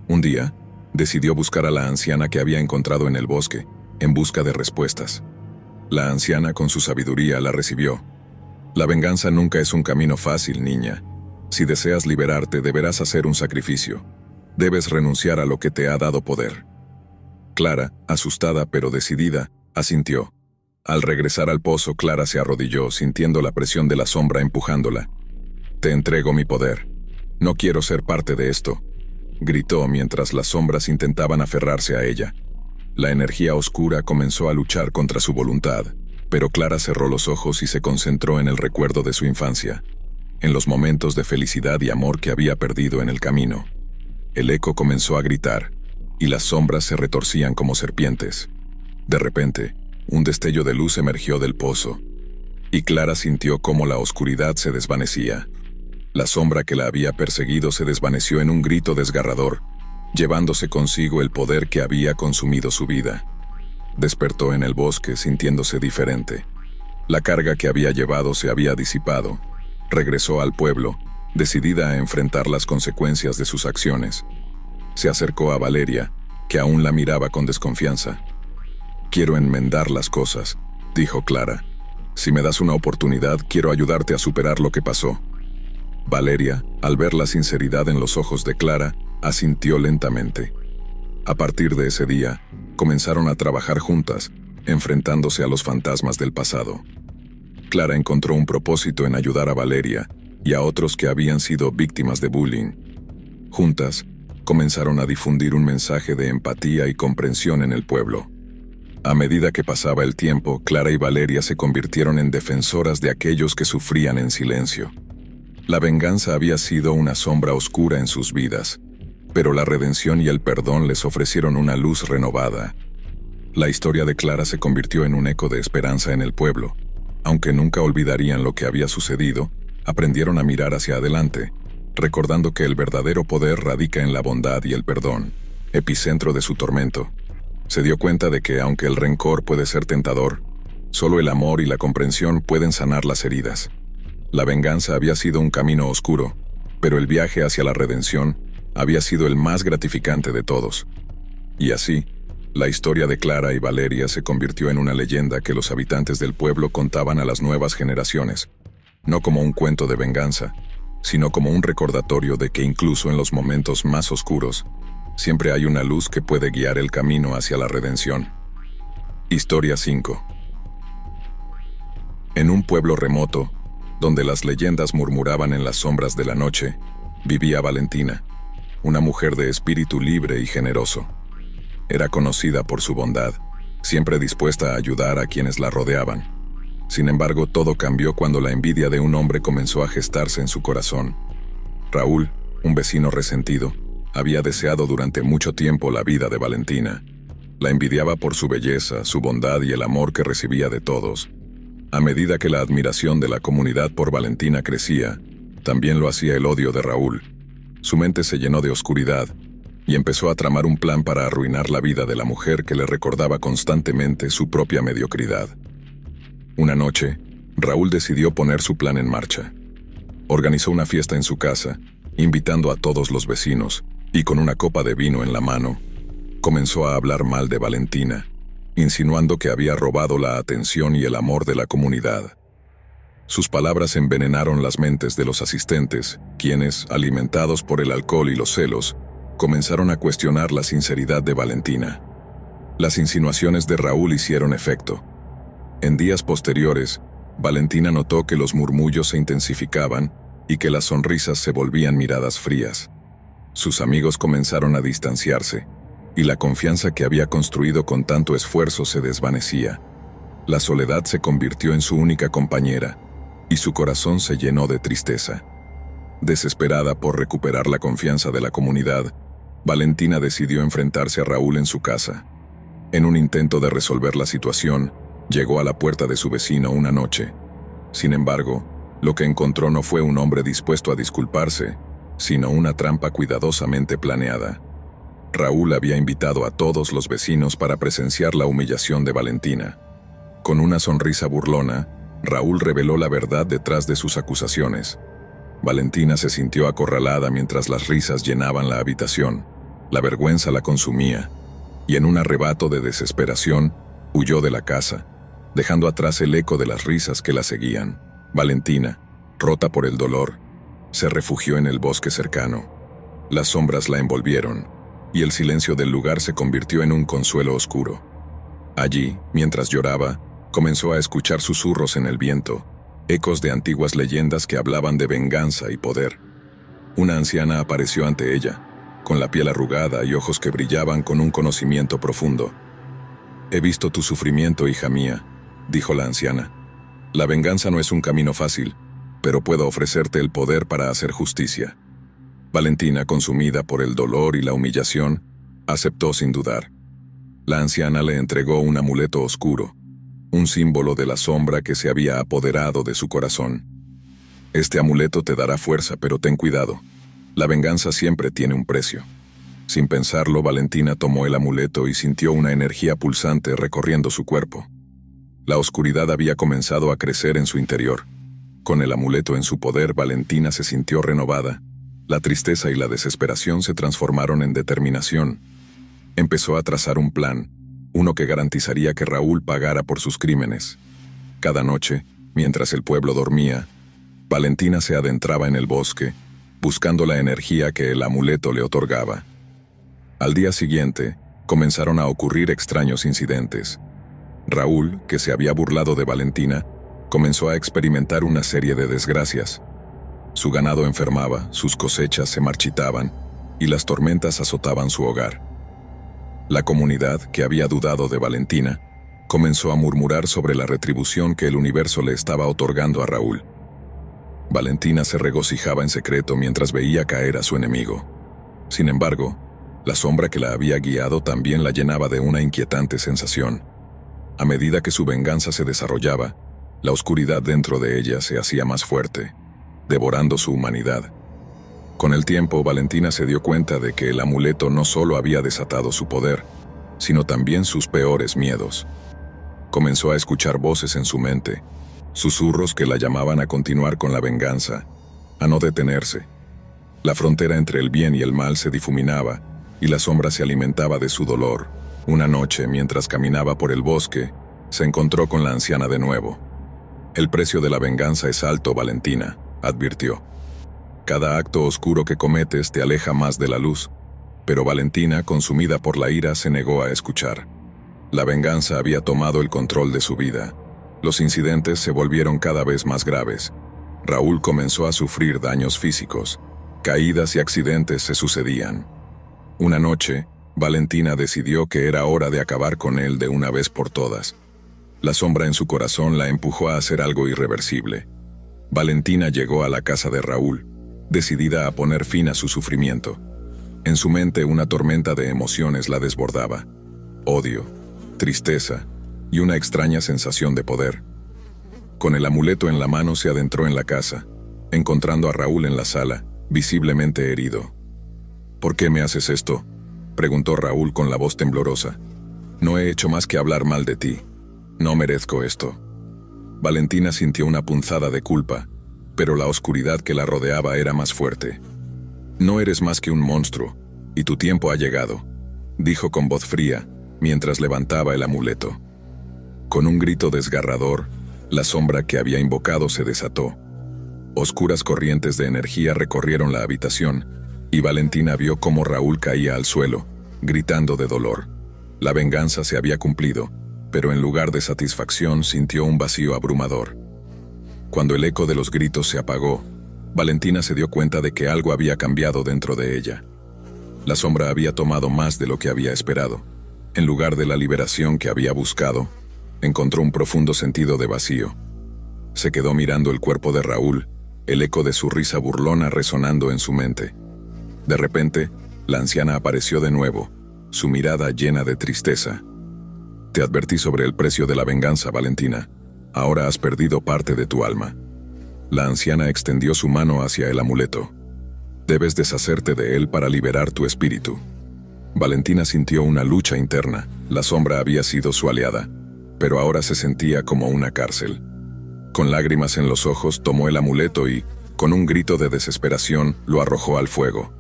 Un día, decidió buscar a la anciana que había encontrado en el bosque, en busca de respuestas. La anciana, con su sabiduría, la recibió. La venganza nunca es un camino fácil, niña. Si deseas liberarte, deberás hacer un sacrificio. Debes renunciar a lo que te ha dado poder. Clara, asustada pero decidida, asintió. Al regresar al pozo, Clara se arrodilló, sintiendo la presión de la sombra empujándola. Te entrego mi poder. No quiero ser parte de esto, gritó mientras las sombras intentaban aferrarse a ella. La energía oscura comenzó a luchar contra su voluntad, pero Clara cerró los ojos y se concentró en el recuerdo de su infancia, en los momentos de felicidad y amor que había perdido en el camino. El eco comenzó a gritar, y las sombras se retorcían como serpientes. De repente, un destello de luz emergió del pozo, y Clara sintió cómo la oscuridad se desvanecía. La sombra que la había perseguido se desvaneció en un grito desgarrador, llevándose consigo el poder que había consumido su vida. Despertó en el bosque sintiéndose diferente. La carga que había llevado se había disipado. Regresó al pueblo, decidida a enfrentar las consecuencias de sus acciones. Se acercó a Valeria, que aún la miraba con desconfianza. Quiero enmendar las cosas, dijo Clara. Si me das una oportunidad, quiero ayudarte a superar lo que pasó. Valeria, al ver la sinceridad en los ojos de Clara, asintió lentamente. A partir de ese día, comenzaron a trabajar juntas, enfrentándose a los fantasmas del pasado. Clara encontró un propósito en ayudar a Valeria y a otros que habían sido víctimas de bullying. Juntas, comenzaron a difundir un mensaje de empatía y comprensión en el pueblo. A medida que pasaba el tiempo, Clara y Valeria se convirtieron en defensoras de aquellos que sufrían en silencio. La venganza había sido una sombra oscura en sus vidas, pero la redención y el perdón les ofrecieron una luz renovada. La historia de Clara se convirtió en un eco de esperanza en el pueblo. Aunque nunca olvidarían lo que había sucedido, aprendieron a mirar hacia adelante, recordando que el verdadero poder radica en la bondad y el perdón, epicentro de su tormento. Se dio cuenta de que, aunque el rencor puede ser tentador, solo el amor y la comprensión pueden sanar las heridas. La venganza había sido un camino oscuro, pero el viaje hacia la redención había sido el más gratificante de todos. Y así, la historia de Clara y Valeria se convirtió en una leyenda que los habitantes del pueblo contaban a las nuevas generaciones, no como un cuento de venganza, sino como un recordatorio de que incluso en los momentos más oscuros, siempre hay una luz que puede guiar el camino hacia la redención. Historia 5. En un pueblo remoto, donde las leyendas murmuraban en las sombras de la noche, vivía Valentina, una mujer de espíritu libre y generoso. Era conocida por su bondad, siempre dispuesta a ayudar a quienes la rodeaban. Sin embargo, todo cambió cuando la envidia de un hombre comenzó a gestarse en su corazón. Raúl, un vecino resentido, había deseado durante mucho tiempo la vida de Valentina. La envidiaba por su belleza, su bondad y el amor que recibía de todos. A medida que la admiración de la comunidad por Valentina crecía, también lo hacía el odio de Raúl. Su mente se llenó de oscuridad y empezó a tramar un plan para arruinar la vida de la mujer que le recordaba constantemente su propia mediocridad. Una noche, Raúl decidió poner su plan en marcha. Organizó una fiesta en su casa, invitando a todos los vecinos, y con una copa de vino en la mano, comenzó a hablar mal de Valentina, insinuando que había robado la atención y el amor de la comunidad. Sus palabras envenenaron las mentes de los asistentes, quienes, alimentados por el alcohol y los celos, comenzaron a cuestionar la sinceridad de Valentina. Las insinuaciones de Raúl hicieron efecto. En días posteriores, Valentina notó que los murmullos se intensificaban y que las sonrisas se volvían miradas frías. Sus amigos comenzaron a distanciarse, y la confianza que había construido con tanto esfuerzo se desvanecía. La soledad se convirtió en su única compañera, y su corazón se llenó de tristeza. Desesperada por recuperar la confianza de la comunidad, Valentina decidió enfrentarse a Raúl en su casa. En un intento de resolver la situación, llegó a la puerta de su vecino una noche. Sin embargo, lo que encontró no fue un hombre dispuesto a disculparse, sino una trampa cuidadosamente planeada. Raúl había invitado a todos los vecinos para presenciar la humillación de Valentina. Con una sonrisa burlona, Raúl reveló la verdad detrás de sus acusaciones. Valentina se sintió acorralada mientras las risas llenaban la habitación. La vergüenza la consumía, y en un arrebato de desesperación, huyó de la casa, dejando atrás el eco de las risas que la seguían. Valentina, rota por el dolor, se refugió en el bosque cercano. Las sombras la envolvieron, y el silencio del lugar se convirtió en un consuelo oscuro. Allí, mientras lloraba, comenzó a escuchar susurros en el viento, ecos de antiguas leyendas que hablaban de venganza y poder. Una anciana apareció ante ella, con la piel arrugada y ojos que brillaban con un conocimiento profundo. «He visto tu sufrimiento, hija mía», dijo la anciana. «La venganza no es un camino fácil, pero puedo ofrecerte el poder para hacer justicia». Valentina, consumida por el dolor y la humillación, aceptó sin dudar. La anciana le entregó un amuleto oscuro, un símbolo de la sombra que se había apoderado de su corazón. «Este amuleto te dará fuerza, pero ten cuidado. La venganza siempre tiene un precio». Sin pensarlo, Valentina tomó el amuleto y sintió una energía pulsante recorriendo su cuerpo. La oscuridad había comenzado a crecer en su interior. Con el amuleto en su poder, Valentina se sintió renovada. La tristeza y la desesperación se transformaron en determinación. Empezó a trazar un plan, uno que garantizaría que Raúl pagara por sus crímenes. Cada noche, mientras el pueblo dormía, Valentina se adentraba en el bosque, buscando la energía que el amuleto le otorgaba. Al día siguiente, comenzaron a ocurrir extraños incidentes. Raúl, que se había burlado de Valentina, comenzó a experimentar una serie de desgracias. Su ganado enfermaba, sus cosechas se marchitaban, y las tormentas azotaban su hogar. La comunidad, que había dudado de Valentina, comenzó a murmurar sobre la retribución que el universo le estaba otorgando a Raúl. Valentina se regocijaba en secreto mientras veía caer a su enemigo. Sin embargo, la sombra que la había guiado también la llenaba de una inquietante sensación. A medida que su venganza se desarrollaba, la oscuridad dentro de ella se hacía más fuerte, devorando su humanidad. Con el tiempo, Valentina se dio cuenta de que el amuleto no solo había desatado su poder, sino también sus peores miedos. Comenzó a escuchar voces en su mente, susurros que la llamaban a continuar con la venganza, a no detenerse. La frontera entre el bien y el mal se difuminaba, y la sombra se alimentaba de su dolor. Una noche, mientras caminaba por el bosque, se encontró con la anciana de nuevo. «El precio de la venganza es alto, Valentina», advirtió. «Cada acto oscuro que cometes te aleja más de la luz». Pero Valentina, consumida por la ira, se negó a escuchar. La venganza había tomado el control de su vida. Los incidentes se volvieron cada vez más graves. Raúl comenzó a sufrir daños físicos. Caídas y accidentes se sucedían. Una noche, Valentina decidió que era hora de acabar con él de una vez por todas. La sombra en su corazón la empujó a hacer algo irreversible. Valentina llegó a la casa de Raúl, decidida a poner fin a su sufrimiento. En su mente una tormenta de emociones la desbordaba. Odio, tristeza y una extraña sensación de poder. Con el amuleto en la mano se adentró en la casa, encontrando a Raúl en la sala, visiblemente herido. «¿Por qué me haces esto?», preguntó Raúl con la voz temblorosa. «No he hecho más que hablar mal de ti. No merezco esto». Valentina sintió una punzada de culpa, pero la oscuridad que la rodeaba era más fuerte. «No eres más que un monstruo, y tu tiempo ha llegado», dijo con voz fría, mientras levantaba el amuleto. Con un grito desgarrador, la sombra que había invocado se desató. Oscuras corrientes de energía recorrieron la habitación, y Valentina vio cómo Raúl caía al suelo, gritando de dolor. La venganza se había cumplido, pero en lugar de satisfacción sintió un vacío abrumador. Cuando el eco de los gritos se apagó, Valentina se dio cuenta de que algo había cambiado dentro de ella. La sombra había tomado más de lo que había esperado. En lugar de la liberación que había buscado, encontró un profundo sentido de vacío. Se quedó mirando el cuerpo de Raúl, el eco de su risa burlona resonando en su mente. De repente, la anciana apareció de nuevo, su mirada llena de tristeza. «Te advertí sobre el precio de la venganza, Valentina. Ahora has perdido parte de tu alma». La anciana extendió su mano hacia el amuleto. «Debes deshacerte de él para liberar tu espíritu». Valentina sintió una lucha interna. La sombra había sido su aliada, pero ahora se sentía como una cárcel. Con lágrimas en los ojos, tomó el amuleto y, con un grito de desesperación, lo arrojó al fuego.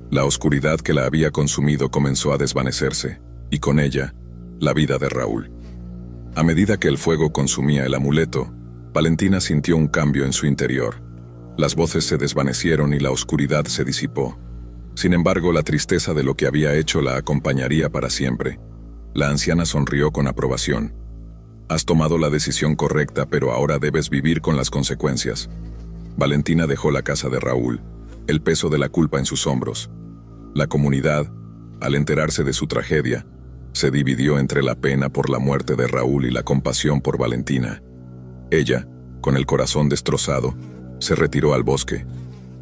La oscuridad que la había consumido comenzó a desvanecerse, y con ella, la vida de Raúl. A medida que el fuego consumía el amuleto, Valentina sintió un cambio en su interior. Las voces se desvanecieron y la oscuridad se disipó. Sin embargo, la tristeza de lo que había hecho la acompañaría para siempre. La anciana sonrió con aprobación. «Has tomado la decisión correcta, pero ahora debes vivir con las consecuencias». Valentina dejó la casa de Raúl, el peso de la culpa en sus hombros. La comunidad, al enterarse de su tragedia, se dividió entre la pena por la muerte de Raúl y la compasión por Valentina. Ella, con el corazón destrozado, se retiró al bosque,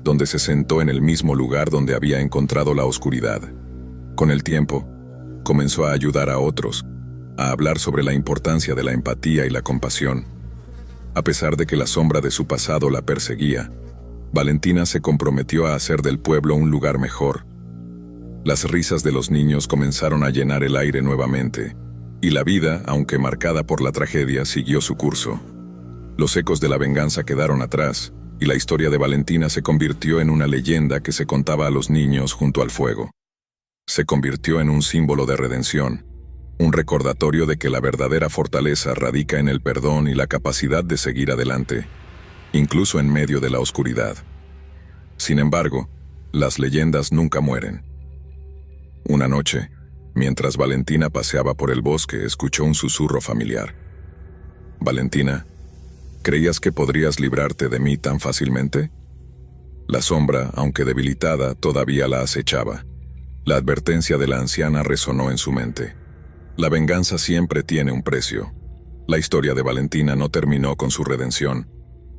donde se sentó en el mismo lugar donde había encontrado la oscuridad. Con el tiempo, comenzó a ayudar a otros, a hablar sobre la importancia de la empatía y la compasión. A pesar de que la sombra de su pasado la perseguía, Valentina se comprometió a hacer del pueblo un lugar mejor. Las risas de los niños comenzaron a llenar el aire nuevamente, y la vida, aunque marcada por la tragedia, siguió su curso. Los ecos de la venganza quedaron atrás, y la historia de Valentina se convirtió en una leyenda que se contaba a los niños junto al fuego. Se convirtió en un símbolo de redención, un recordatorio de que la verdadera fortaleza radica en el perdón y la capacidad de seguir adelante, incluso en medio de la oscuridad. Sin embargo, las leyendas nunca mueren. Una noche, mientras Valentina paseaba por el bosque, escuchó un susurro familiar. «Valentina, ¿creías que podrías librarte de mí tan fácilmente?». La sombra, aunque debilitada, todavía la acechaba. La advertencia de la anciana resonó en su mente. La venganza siempre tiene un precio. La historia de Valentina no terminó con su redención.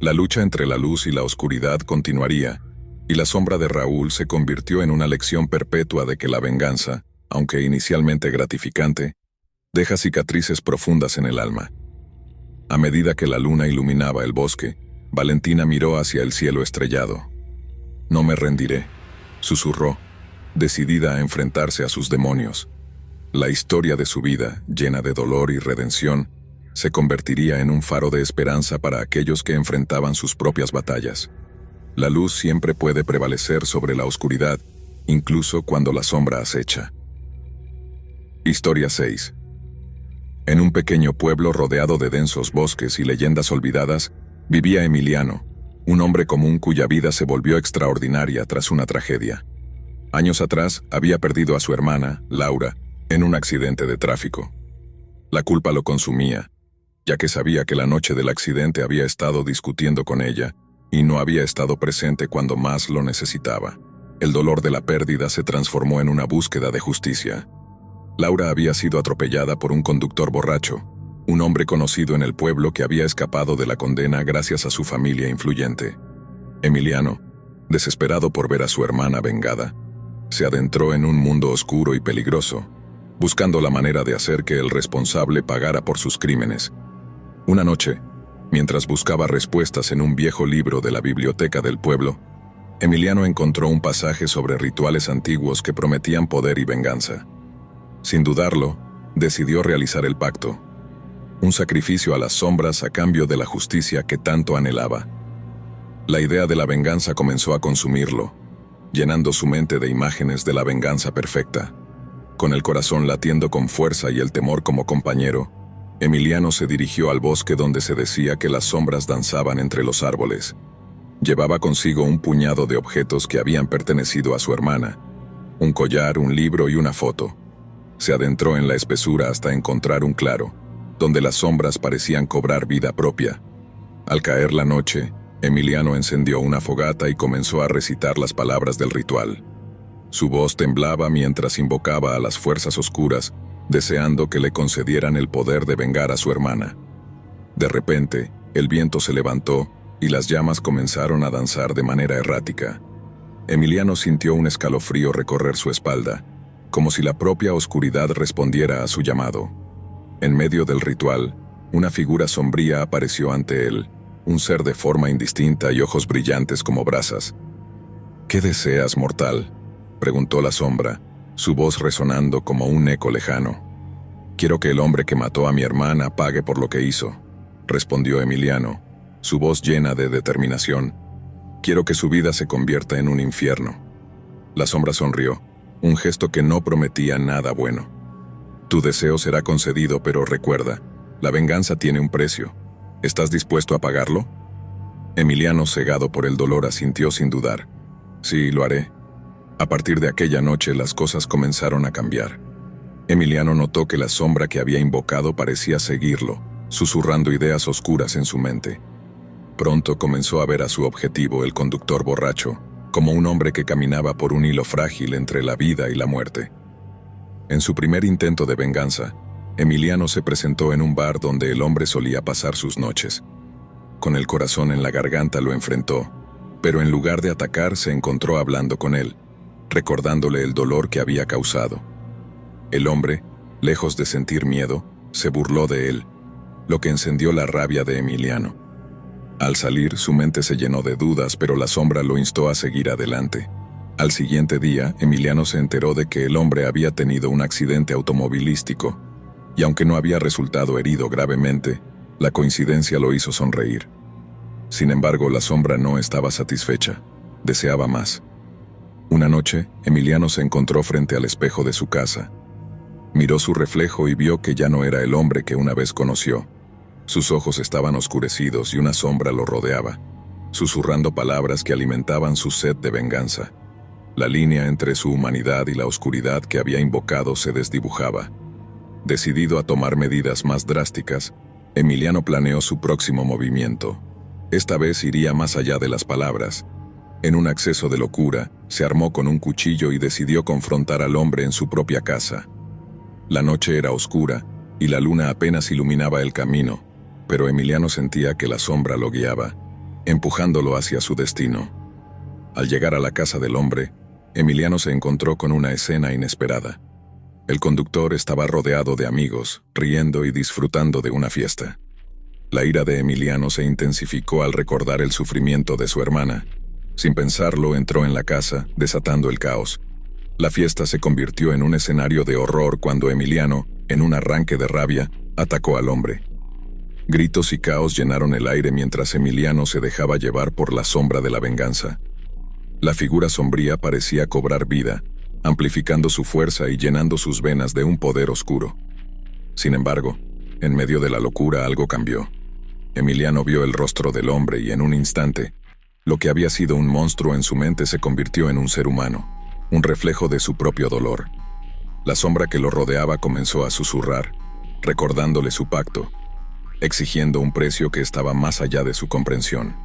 La lucha entre la luz y la oscuridad continuaría, y la sombra de Raúl se convirtió en una lección perpetua de que la venganza, aunque inicialmente gratificante, deja cicatrices profundas en el alma. A medida que la luna iluminaba el bosque, Valentina miró hacia el cielo estrellado. «No me rendiré», susurró, decidida a enfrentarse a sus demonios. La historia de su vida, llena de dolor y redención, se convertiría en un faro de esperanza para aquellos que enfrentaban sus propias batallas. La luz siempre puede prevalecer sobre la oscuridad, incluso cuando la sombra acecha. Historia 6. En un pequeño pueblo rodeado de densos bosques y leyendas olvidadas, vivía Emiliano, un hombre común cuya vida se volvió extraordinaria tras una tragedia. Años atrás había perdido a su hermana, Laura, en un accidente de tráfico. La culpa lo consumía, ya que sabía que la noche del accidente había estado discutiendo con ella y no había estado presente cuando más lo necesitaba. El dolor de la pérdida se transformó en una búsqueda de justicia. Laura había sido atropellada por un conductor borracho, un hombre conocido en el pueblo que había escapado de la condena gracias a su familia influyente. Emiliano, desesperado por ver a su hermana vengada, se adentró en un mundo oscuro y peligroso, buscando la manera de hacer que el responsable pagara por sus crímenes. Una noche, mientras buscaba respuestas en un viejo libro de la biblioteca del pueblo, Emiliano encontró un pasaje sobre rituales antiguos que prometían poder y venganza. Sin dudarlo, decidió realizar el pacto, un sacrificio a las sombras a cambio de la justicia que tanto anhelaba. La idea de la venganza comenzó a consumirlo, llenando su mente de imágenes de la venganza perfecta. Con el corazón latiendo con fuerza y el temor como compañero, Emiliano se dirigió al bosque donde se decía que las sombras danzaban entre los árboles. Llevaba consigo un puñado de objetos que habían pertenecido a su hermana, un collar, un libro y una foto. Se adentró en la espesura hasta encontrar un claro, donde las sombras parecían cobrar vida propia. Al caer la noche, Emiliano encendió una fogata y comenzó a recitar las palabras del ritual. Su voz temblaba mientras invocaba a las fuerzas oscuras, deseando que le concedieran el poder de vengar a su hermana. De repente, el viento se levantó y las llamas comenzaron a danzar de manera errática. Emiliano sintió un escalofrío recorrer su espalda, como si la propia oscuridad respondiera a su llamado. En medio del ritual, una figura sombría apareció ante él, un ser de forma indistinta y ojos brillantes como brasas. «¿Qué deseas, mortal?», preguntó la sombra, su voz resonando como un eco lejano. «Quiero que el hombre que mató a mi hermana pague por lo que hizo», respondió Emiliano, su voz llena de determinación. «Quiero que su vida se convierta en un infierno». La sombra sonrió, un gesto que no prometía nada bueno. «Tu deseo será concedido, pero recuerda, la venganza tiene un precio. ¿Estás dispuesto a pagarlo?». Emiliano, cegado por el dolor, asintió sin dudar. «Sí, lo haré». A partir de aquella noche las cosas comenzaron a cambiar. Emiliano notó que la sombra que había invocado parecía seguirlo, susurrando ideas oscuras en su mente. Pronto comenzó a ver a su objetivo, el conductor borracho, como un hombre que caminaba por un hilo frágil entre la vida y la muerte. En su primer intento de venganza, Emiliano se presentó en un bar donde el hombre solía pasar sus noches. Con el corazón en la garganta lo enfrentó, pero en lugar de atacar se encontró hablando con él, recordándole el dolor que había causado. El hombre, lejos de sentir miedo, se burló de él, lo que encendió la rabia de Emiliano. Al salir, su mente se llenó de dudas, pero la sombra lo instó a seguir adelante. Al siguiente día, Emiliano se enteró de que el hombre había tenido un accidente automovilístico, y aunque no había resultado herido gravemente, la coincidencia lo hizo sonreír. Sin embargo, la sombra no estaba satisfecha, deseaba más. Una noche, Emiliano se encontró frente al espejo de su casa. Miró su reflejo y vio que ya no era el hombre que una vez conoció. Sus ojos estaban oscurecidos y una sombra lo rodeaba, susurrando palabras que alimentaban su sed de venganza. La línea entre su humanidad y la oscuridad que había invocado se desdibujaba. Decidido a tomar medidas más drásticas, Emiliano planeó su próximo movimiento. Esta vez iría más allá de las palabras. En un acceso de locura, se armó con un cuchillo y decidió confrontar al hombre en su propia casa. La noche era oscura y la luna apenas iluminaba el camino, pero Emiliano sentía que la sombra lo guiaba, empujándolo hacia su destino. Al llegar a la casa del hombre, Emiliano se encontró con una escena inesperada. El conductor estaba rodeado de amigos, riendo y disfrutando de una fiesta. La ira de Emiliano se intensificó al recordar el sufrimiento de su hermana. Sin pensarlo, entró en la casa, desatando el caos. La fiesta se convirtió en un escenario de horror cuando Emiliano, en un arranque de rabia, atacó al hombre. Gritos y caos llenaron el aire mientras Emiliano se dejaba llevar por la sombra de la venganza. La figura sombría parecía cobrar vida, amplificando su fuerza y llenando sus venas de un poder oscuro. Sin embargo, en medio de la locura algo cambió. Emiliano vio el rostro del hombre y en un instante, lo que había sido un monstruo en su mente se convirtió en un ser humano, un reflejo de su propio dolor. La sombra que lo rodeaba comenzó a susurrar, recordándole su pacto, exigiendo un precio que estaba más allá de su comprensión.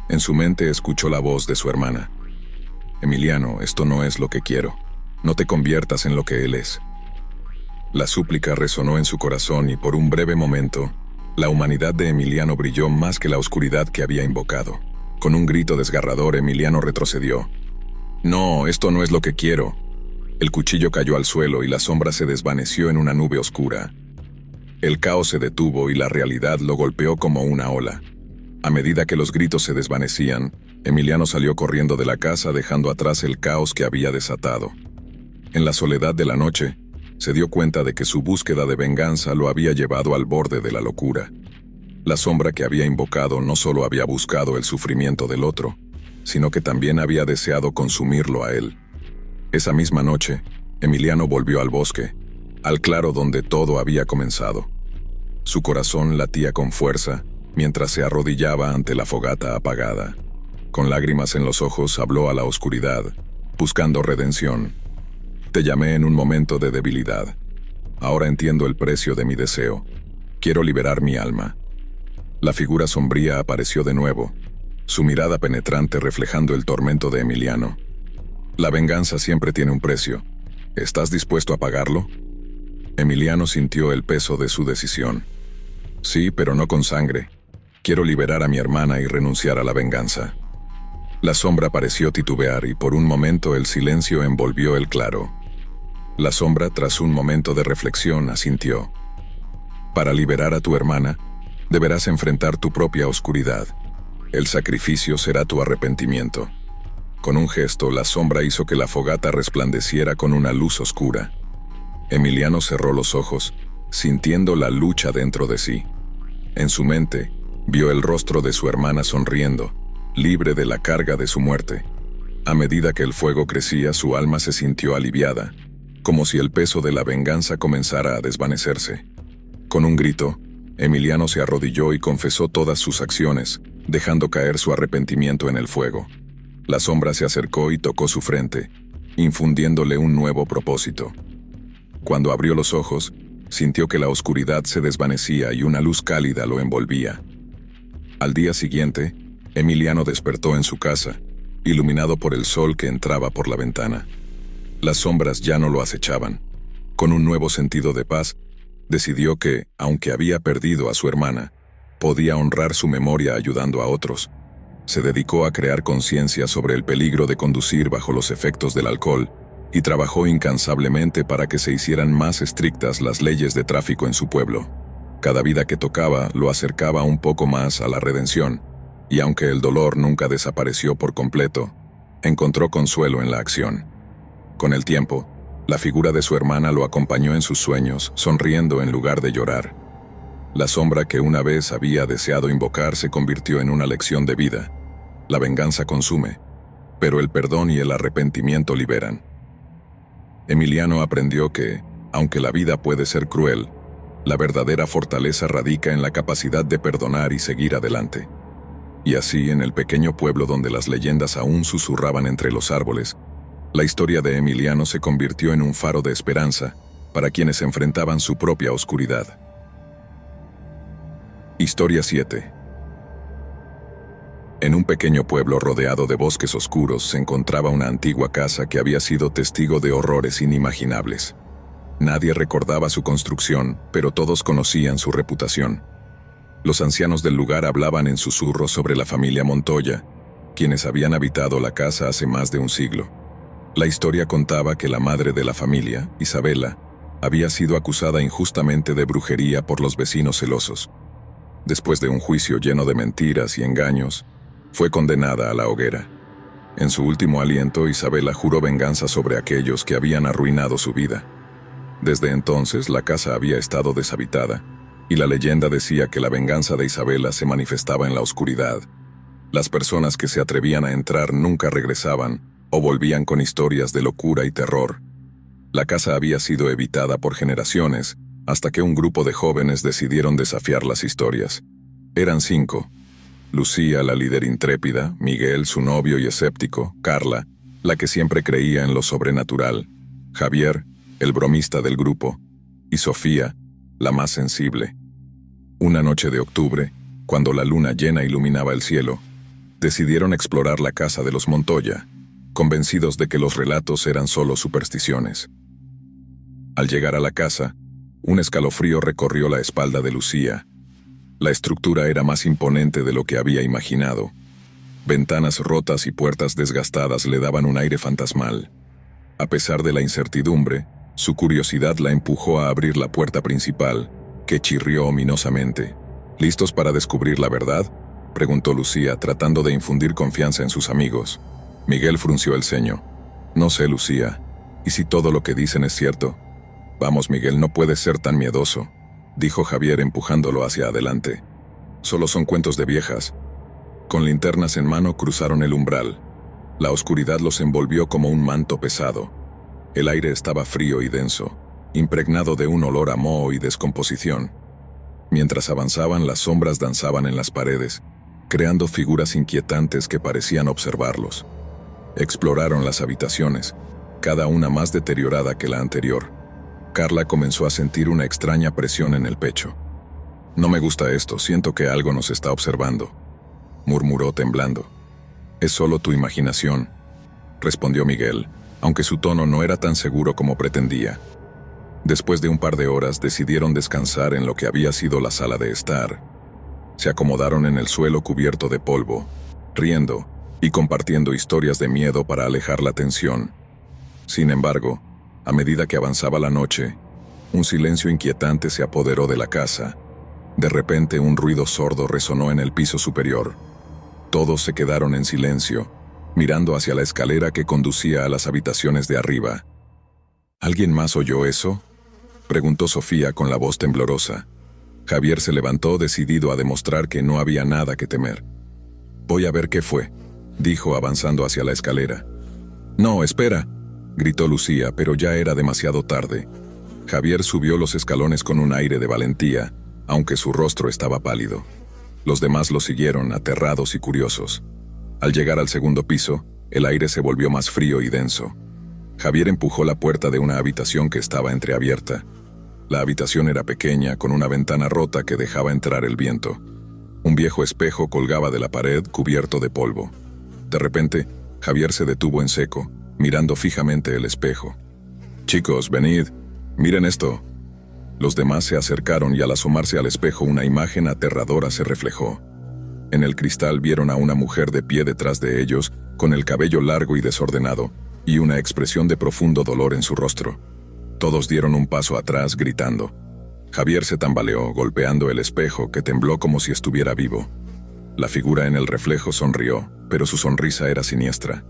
En su mente escuchó la voz de su hermana. «Emiliano, esto no es lo que quiero. No te conviertas en lo que él es». La súplica resonó en su corazón y por un breve momento, la humanidad de Emiliano brilló más que la oscuridad que había invocado. Con un grito desgarrador, Emiliano retrocedió. «No, esto no es lo que quiero». El cuchillo cayó al suelo y la sombra se desvaneció en una nube oscura. El caos se detuvo y la realidad lo golpeó como una ola. A medida que los gritos se desvanecían, Emiliano salió corriendo de la casa dejando atrás el caos que había desatado. En la soledad de la noche, se dio cuenta de que su búsqueda de venganza lo había llevado al borde de la locura. La sombra que había invocado no solo había buscado el sufrimiento del otro, sino que también había deseado consumirlo a él. Esa misma noche, Emiliano volvió al bosque, al claro donde todo había comenzado. Su corazón latía con fuerza mientras se arrodillaba ante la fogata apagada. Con lágrimas en los ojos habló a la oscuridad, buscando redención. «Te llamé en un momento de debilidad. Ahora entiendo el precio de mi deseo. Quiero liberar mi alma». La figura sombría apareció de nuevo, su mirada penetrante reflejando el tormento de Emiliano. «La venganza siempre tiene un precio. ¿Estás dispuesto a pagarlo?» Emiliano sintió el peso de su decisión. «Sí, pero no con sangre. Quiero liberar a mi hermana y renunciar a la venganza». La sombra pareció titubear y por un momento el silencio envolvió el claro. La sombra, tras un momento de reflexión, asintió. «Para liberar a tu hermana, deberás enfrentar tu propia oscuridad. El sacrificio será tu arrepentimiento». Con un gesto, la sombra hizo que la fogata resplandeciera con una luz oscura. Emiliano cerró los ojos, sintiendo la lucha dentro de sí. En su mente, vio el rostro de su hermana sonriendo, libre de la carga de su muerte. A medida que el fuego crecía, su alma se sintió aliviada, como si el peso de la venganza comenzara a desvanecerse. Con un grito, Emiliano se arrodilló y confesó todas sus acciones, dejando caer su arrepentimiento en el fuego. La sombra se acercó y tocó su frente, infundiéndole un nuevo propósito. Cuando abrió los ojos, sintió que la oscuridad se desvanecía y una luz cálida lo envolvía. Al día siguiente, Emiliano despertó en su casa, iluminado por el sol que entraba por la ventana. Las sombras ya no lo acechaban. Con un nuevo sentido de paz, decidió que, aunque había perdido a su hermana, podía honrar su memoria ayudando a otros. Se dedicó a crear conciencia sobre el peligro de conducir bajo los efectos del alcohol y trabajó incansablemente para que se hicieran más estrictas las leyes de tráfico en su pueblo. Cada vida que tocaba lo acercaba un poco más a la redención, y aunque el dolor nunca desapareció por completo, encontró consuelo en la acción. Con el tiempo, la figura de su hermana lo acompañó en sus sueños, sonriendo en lugar de llorar. La sombra que una vez había deseado invocar se convirtió en una lección de vida. La venganza consume, pero el perdón y el arrepentimiento liberan. Emiliano aprendió que, aunque la vida puede ser cruel, la verdadera fortaleza radica en la capacidad de perdonar y seguir adelante. Y así, en el pequeño pueblo donde las leyendas aún susurraban entre los árboles, la historia de Emiliano se convirtió en un faro de esperanza para quienes enfrentaban su propia oscuridad. Historia 7. En un pequeño pueblo rodeado de bosques oscuros se encontraba una antigua casa que había sido testigo de horrores inimaginables. Nadie recordaba su construcción, pero todos conocían su reputación. Los ancianos del lugar hablaban en susurros sobre la familia Montoya, quienes habían habitado la casa hace más de un siglo. La historia contaba que la madre de la familia, Isabela, había sido acusada injustamente de brujería por los vecinos celosos. Después de un juicio lleno de mentiras y engaños, fue condenada a la hoguera. En su último aliento, Isabela juró venganza sobre aquellos que habían arruinado su vida. Desde entonces, la casa había estado deshabitada, y la leyenda decía que la venganza de Isabela se manifestaba en la oscuridad. Las personas que se atrevían a entrar nunca regresaban o volvían con historias de locura y terror. La casa había sido evitada por generaciones, hasta que un grupo de jóvenes decidieron desafiar las historias. Eran 5. Lucía, la líder intrépida, Miguel, su novio y escéptico, Carla, la que siempre creía en lo sobrenatural, Javier, el bromista del grupo, y Sofía, la más sensible. Una noche de octubre, cuando la luna llena iluminaba el cielo, decidieron explorar la casa de los Montoya, convencidos de que los relatos eran solo supersticiones. Al llegar a la casa, Un escalofrío recorrió la espalda de Lucía. La estructura era más imponente de lo que había imaginado. Ventanas rotas y puertas desgastadas le daban un aire fantasmal. A pesar de la incertidumbre, su curiosidad la empujó a abrir la puerta principal, que chirrió ominosamente. ¿Listos para descubrir la verdad?, preguntó Lucía, tratando de infundir confianza en sus amigos. Miguel frunció el ceño. No sé, Lucía. ¿Y si todo lo que dicen es cierto? Vamos, Miguel, no puedes ser tan miedoso, dijo Javier empujándolo hacia adelante. Solo son cuentos de viejas. Con linternas en mano cruzaron el umbral. La oscuridad los envolvió como un manto pesado. El aire estaba frío y denso, impregnado de un olor a moho y descomposición. Mientras avanzaban, las sombras danzaban en las paredes, creando figuras inquietantes que parecían observarlos. Exploraron las habitaciones, cada una más deteriorada que la anterior. Carla comenzó a sentir una extraña presión en el pecho. No me gusta esto, siento que algo nos está observando, murmuró temblando. Es solo tu imaginación, respondió Miguel, aunque su tono no era tan seguro como pretendía. Después de un par de horas decidieron descansar en lo que había sido la sala de estar. Se acomodaron en el suelo cubierto de polvo, riendo y compartiendo historias de miedo para alejar la tensión. Sin embargo, a medida que avanzaba la noche, un silencio inquietante se apoderó de la casa. De repente un ruido sordo resonó en el piso superior. Todos se quedaron en silencio, mirando hacia la escalera que conducía a las habitaciones de arriba. ¿Alguien más oyó eso?, preguntó Sofía con la voz temblorosa. Javier se levantó decidido a demostrar que no había nada que temer. Voy a ver qué fue, dijo avanzando hacia la escalera. No, espera, gritó Lucía, pero ya era demasiado tarde. Javier subió los escalones con un aire de valentía, aunque su rostro estaba pálido. Los demás lo siguieron, aterrados y curiosos. Al llegar al segundo piso, el aire se volvió más frío y denso. Javier empujó la puerta de una habitación que estaba entreabierta. La habitación era pequeña, con una ventana rota que dejaba entrar el viento. Un viejo espejo colgaba de la pared cubierto de polvo. De repente, Javier se detuvo en seco, mirando fijamente el espejo. «Chicos, venid, miren esto». Los demás se acercaron y al asomarse al espejo una imagen aterradora se reflejó. En el cristal vieron a una mujer de pie detrás de ellos, con el cabello largo y desordenado, y una expresión de profundo dolor en su rostro. Todos dieron un paso atrás, gritando. Javier se tambaleó, golpeando el espejo, que tembló como si estuviera vivo. La figura en el reflejo sonrió, pero su sonrisa era siniestra.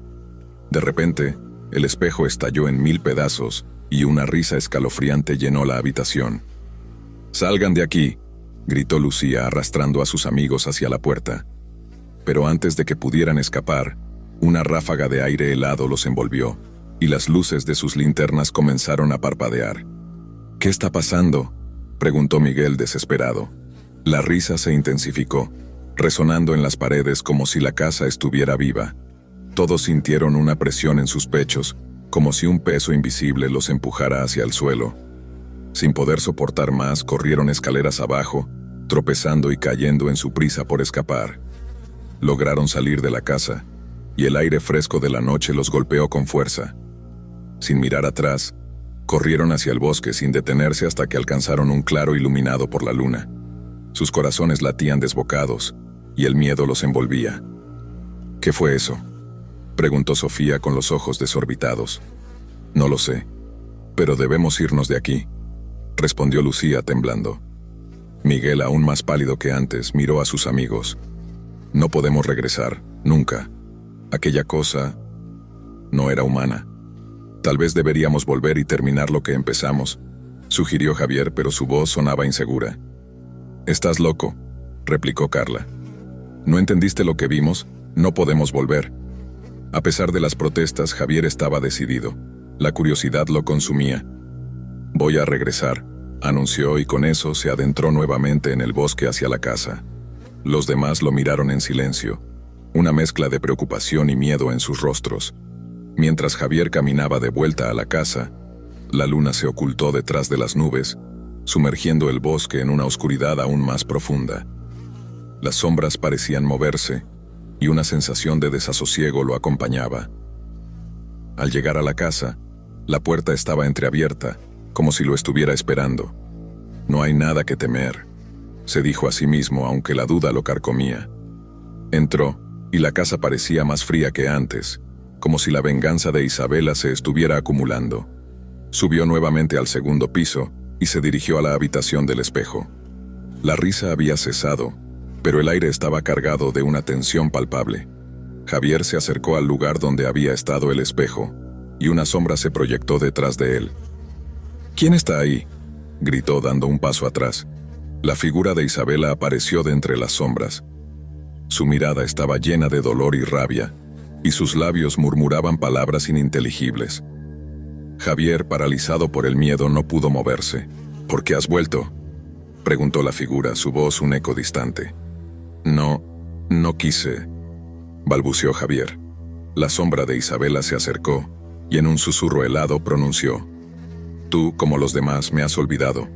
De repente, el espejo estalló en 1000 pedazos, y una risa escalofriante llenó la habitación. «¡Salgan de aquí!», gritó Lucía arrastrando a sus amigos hacia la puerta. Pero antes de que pudieran escapar, una ráfaga de aire helado los envolvió, y las luces de sus linternas comenzaron a parpadear. «¿Qué está pasando?», preguntó Miguel desesperado. La risa se intensificó, resonando en las paredes como si la casa estuviera viva. Todos sintieron una presión en sus pechos, como si un peso invisible los empujara hacia el suelo. Sin poder soportar más, corrieron escaleras abajo, tropezando y cayendo en su prisa por escapar. Lograron salir de la casa, y el aire fresco de la noche los golpeó con fuerza. Sin mirar atrás, corrieron hacia el bosque sin detenerse hasta que alcanzaron un claro iluminado por la luna. Sus corazones latían desbocados, y el miedo los envolvía. «¿Qué fue eso?», preguntó Sofía con los ojos desorbitados. «No lo sé, pero debemos irnos de aquí», respondió Lucía temblando. Miguel, aún más pálido que antes, miró a sus amigos. «No podemos regresar, nunca. Aquella cosa no era humana. Tal vez deberíamos volver y terminar lo que empezamos», sugirió Javier, pero su voz sonaba insegura. «Estás loco», replicó Carla. «¿No entendiste lo que vimos? No podemos volver». A pesar de las protestas, Javier estaba decidido. La curiosidad lo consumía. «Voy a regresar», anunció, y con eso se adentró nuevamente en el bosque hacia la casa. Los demás lo miraron en silencio, una mezcla de preocupación y miedo en sus rostros. Mientras Javier caminaba de vuelta a la casa, la luna se ocultó detrás de las nubes, sumergiendo el bosque en una oscuridad aún más profunda. Las sombras parecían moverse, y una sensación de desasosiego lo acompañaba. Al llegar a la casa, la puerta estaba entreabierta, como si lo estuviera esperando. No hay nada que temer, se dijo a sí mismo, aunque la duda lo carcomía. Entró, y la casa parecía más fría que antes, como si la venganza de Isabela se estuviera acumulando. Subió nuevamente al segundo piso y se dirigió a la habitación del espejo. La risa había cesado, pero el aire estaba cargado de una tensión palpable. Javier se acercó al lugar donde había estado el espejo, y una sombra se proyectó detrás de él. «¿Quién está ahí?», gritó dando un paso atrás. La figura de Isabela apareció de entre las sombras. Su mirada estaba llena de dolor y rabia, y sus labios murmuraban palabras ininteligibles. Javier, paralizado por el miedo, no pudo moverse. «¿Por qué has vuelto?», preguntó la figura, su voz un eco distante. No quise», balbuceó Javier. La sombra de Isabela se acercó, y en un susurro helado pronunció: «Tú, como los demás, me has olvidado.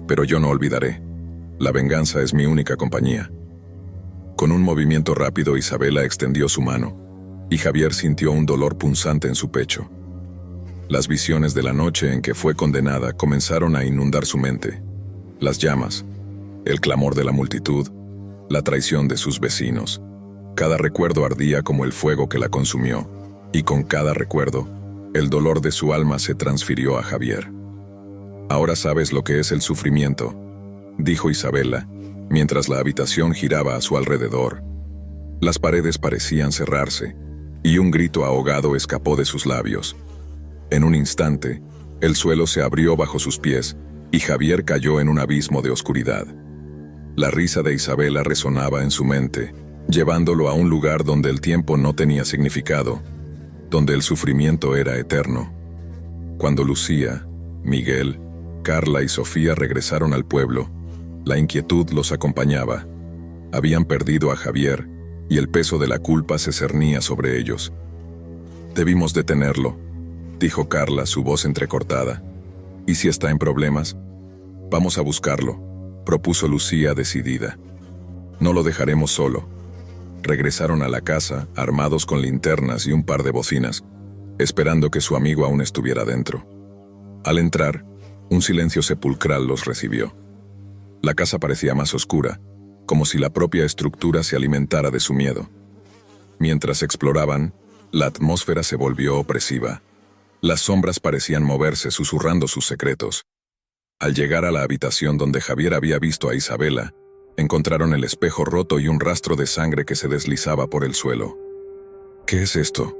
Pero yo no olvidaré. La venganza es mi única compañía». Con un movimiento rápido, Isabela extendió su mano, y Javier sintió un dolor punzante en su pecho. Las visiones de la noche en que fue condenada comenzaron a inundar su mente. Las llamas, el clamor de la multitud, la traición de sus vecinos. Cada recuerdo ardía como el fuego que la consumió, y con cada recuerdo, el dolor de su alma se transfirió a Javier. «Ahora sabes lo que es el sufrimiento», dijo Isabela, mientras la habitación giraba a su alrededor. Las paredes parecían cerrarse, y un grito ahogado escapó de sus labios. En un instante, el suelo se abrió bajo sus pies, y Javier cayó en un abismo de oscuridad. La risa de Isabela resonaba en su mente, llevándolo a un lugar donde el tiempo no tenía significado, donde el sufrimiento era eterno. Cuando Lucía, Miguel, Carla y Sofía regresaron al pueblo, la inquietud los acompañaba. Habían perdido a Javier, y el peso de la culpa se cernía sobre ellos. «Debimos detenerlo», dijo Carla, su voz entrecortada. «¿Y si está en problemas? Vamos a buscarlo», propuso Lucía decidida. «No lo dejaremos solo». Regresaron a la casa, armados con linternas y un par de bocinas, esperando que su amigo aún estuviera dentro. Al entrar, un silencio sepulcral los recibió. La casa parecía más oscura, como si la propia estructura se alimentara de su miedo. Mientras exploraban, la atmósfera se volvió opresiva. Las sombras parecían moverse, susurrando sus secretos. Al llegar a la habitación donde Javier había visto a Isabela, encontraron el espejo roto y un rastro de sangre que se deslizaba por el suelo. «¿Qué es esto?»,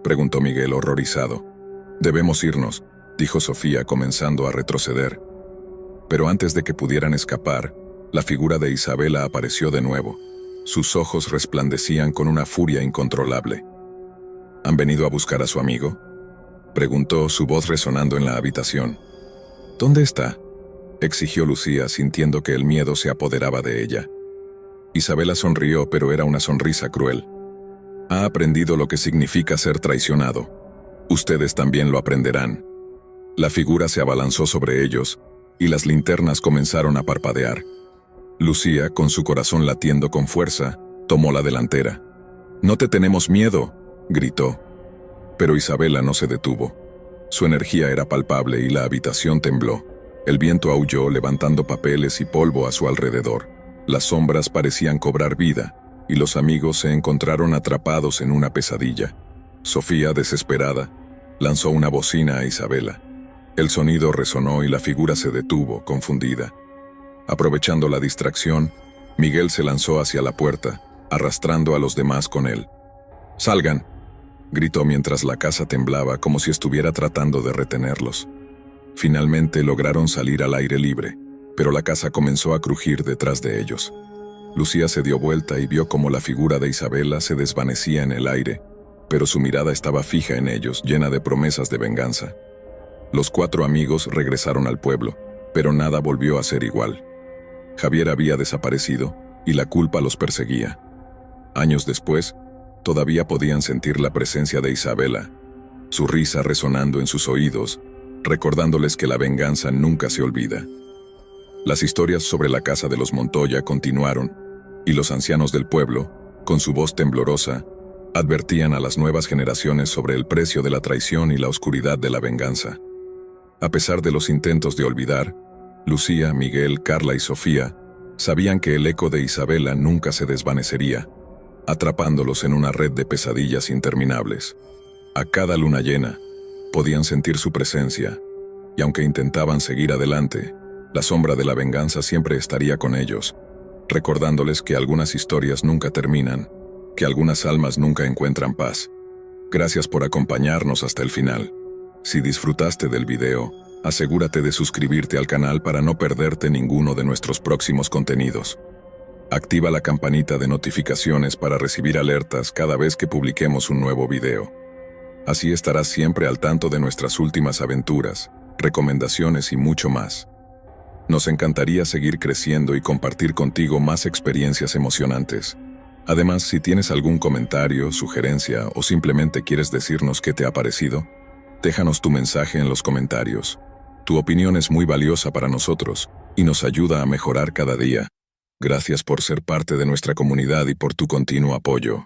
preguntó Miguel horrorizado. «Debemos irnos», dijo Sofía, comenzando a retroceder. Pero antes de que pudieran escapar, la figura de Isabela apareció de nuevo. Sus ojos resplandecían con una furia incontrolable. «¿Han venido a buscar a su amigo?», preguntó, su voz resonando en la habitación. «¿Dónde está?», exigió Lucía, sintiendo que el miedo se apoderaba de ella. Isabela sonrió, pero era una sonrisa cruel. «Ha aprendido lo que significa ser traicionado. Ustedes también lo aprenderán». La figura se abalanzó sobre ellos, y las linternas comenzaron a parpadear. Lucía, con su corazón latiendo con fuerza, tomó la delantera. «No te tenemos miedo», gritó. Pero Isabela no se detuvo. Su energía era palpable y la habitación tembló. El viento aulló, levantando papeles y polvo a su alrededor. Las sombras parecían cobrar vida, y los amigos se encontraron atrapados en una pesadilla. Sofía, desesperada, lanzó una bocina a Isabela. El sonido resonó y la figura se detuvo, confundida. Aprovechando la distracción, Miguel se lanzó hacia la puerta, arrastrando a los demás con él. «¡Salgan!», gritó mientras la casa temblaba, como si estuviera tratando de retenerlos. Finalmente lograron salir al aire libre, pero la casa comenzó a crujir detrás de ellos. Lucía se dio vuelta y vio cómo la figura de Isabela se desvanecía en el aire, pero su mirada estaba fija en ellos, llena de promesas de venganza. Los 4 amigos regresaron al pueblo, pero nada volvió a ser igual. Javier había desaparecido, y la culpa los perseguía. Años después, todavía podían sentir la presencia de Isabela, su risa resonando en sus oídos, recordándoles que la venganza nunca se olvida. Las historias sobre la casa de los Montoya continuaron, y los ancianos del pueblo, con su voz temblorosa, advertían a las nuevas generaciones sobre el precio de la traición y la oscuridad de la venganza. A pesar de los intentos de olvidar, Lucía, Miguel, Carla y Sofía sabían que el eco de Isabela nunca se desvanecería, atrapándolos en una red de pesadillas interminables. A cada luna llena, podían sentir su presencia, y aunque intentaban seguir adelante, la sombra de la venganza siempre estaría con ellos, recordándoles que algunas historias nunca terminan, que algunas almas nunca encuentran paz. Gracias por acompañarnos hasta el final. Si disfrutaste del video, asegúrate de suscribirte al canal para no perderte ninguno de nuestros próximos contenidos. Activa la campanita de notificaciones para recibir alertas cada vez que publiquemos un nuevo video. Así estarás siempre al tanto de nuestras últimas aventuras, recomendaciones y mucho más. Nos encantaría seguir creciendo y compartir contigo más experiencias emocionantes. Además, si tienes algún comentario, sugerencia o simplemente quieres decirnos qué te ha parecido, déjanos tu mensaje en los comentarios. Tu opinión es muy valiosa para nosotros y nos ayuda a mejorar cada día. Gracias por ser parte de nuestra comunidad y por tu continuo apoyo.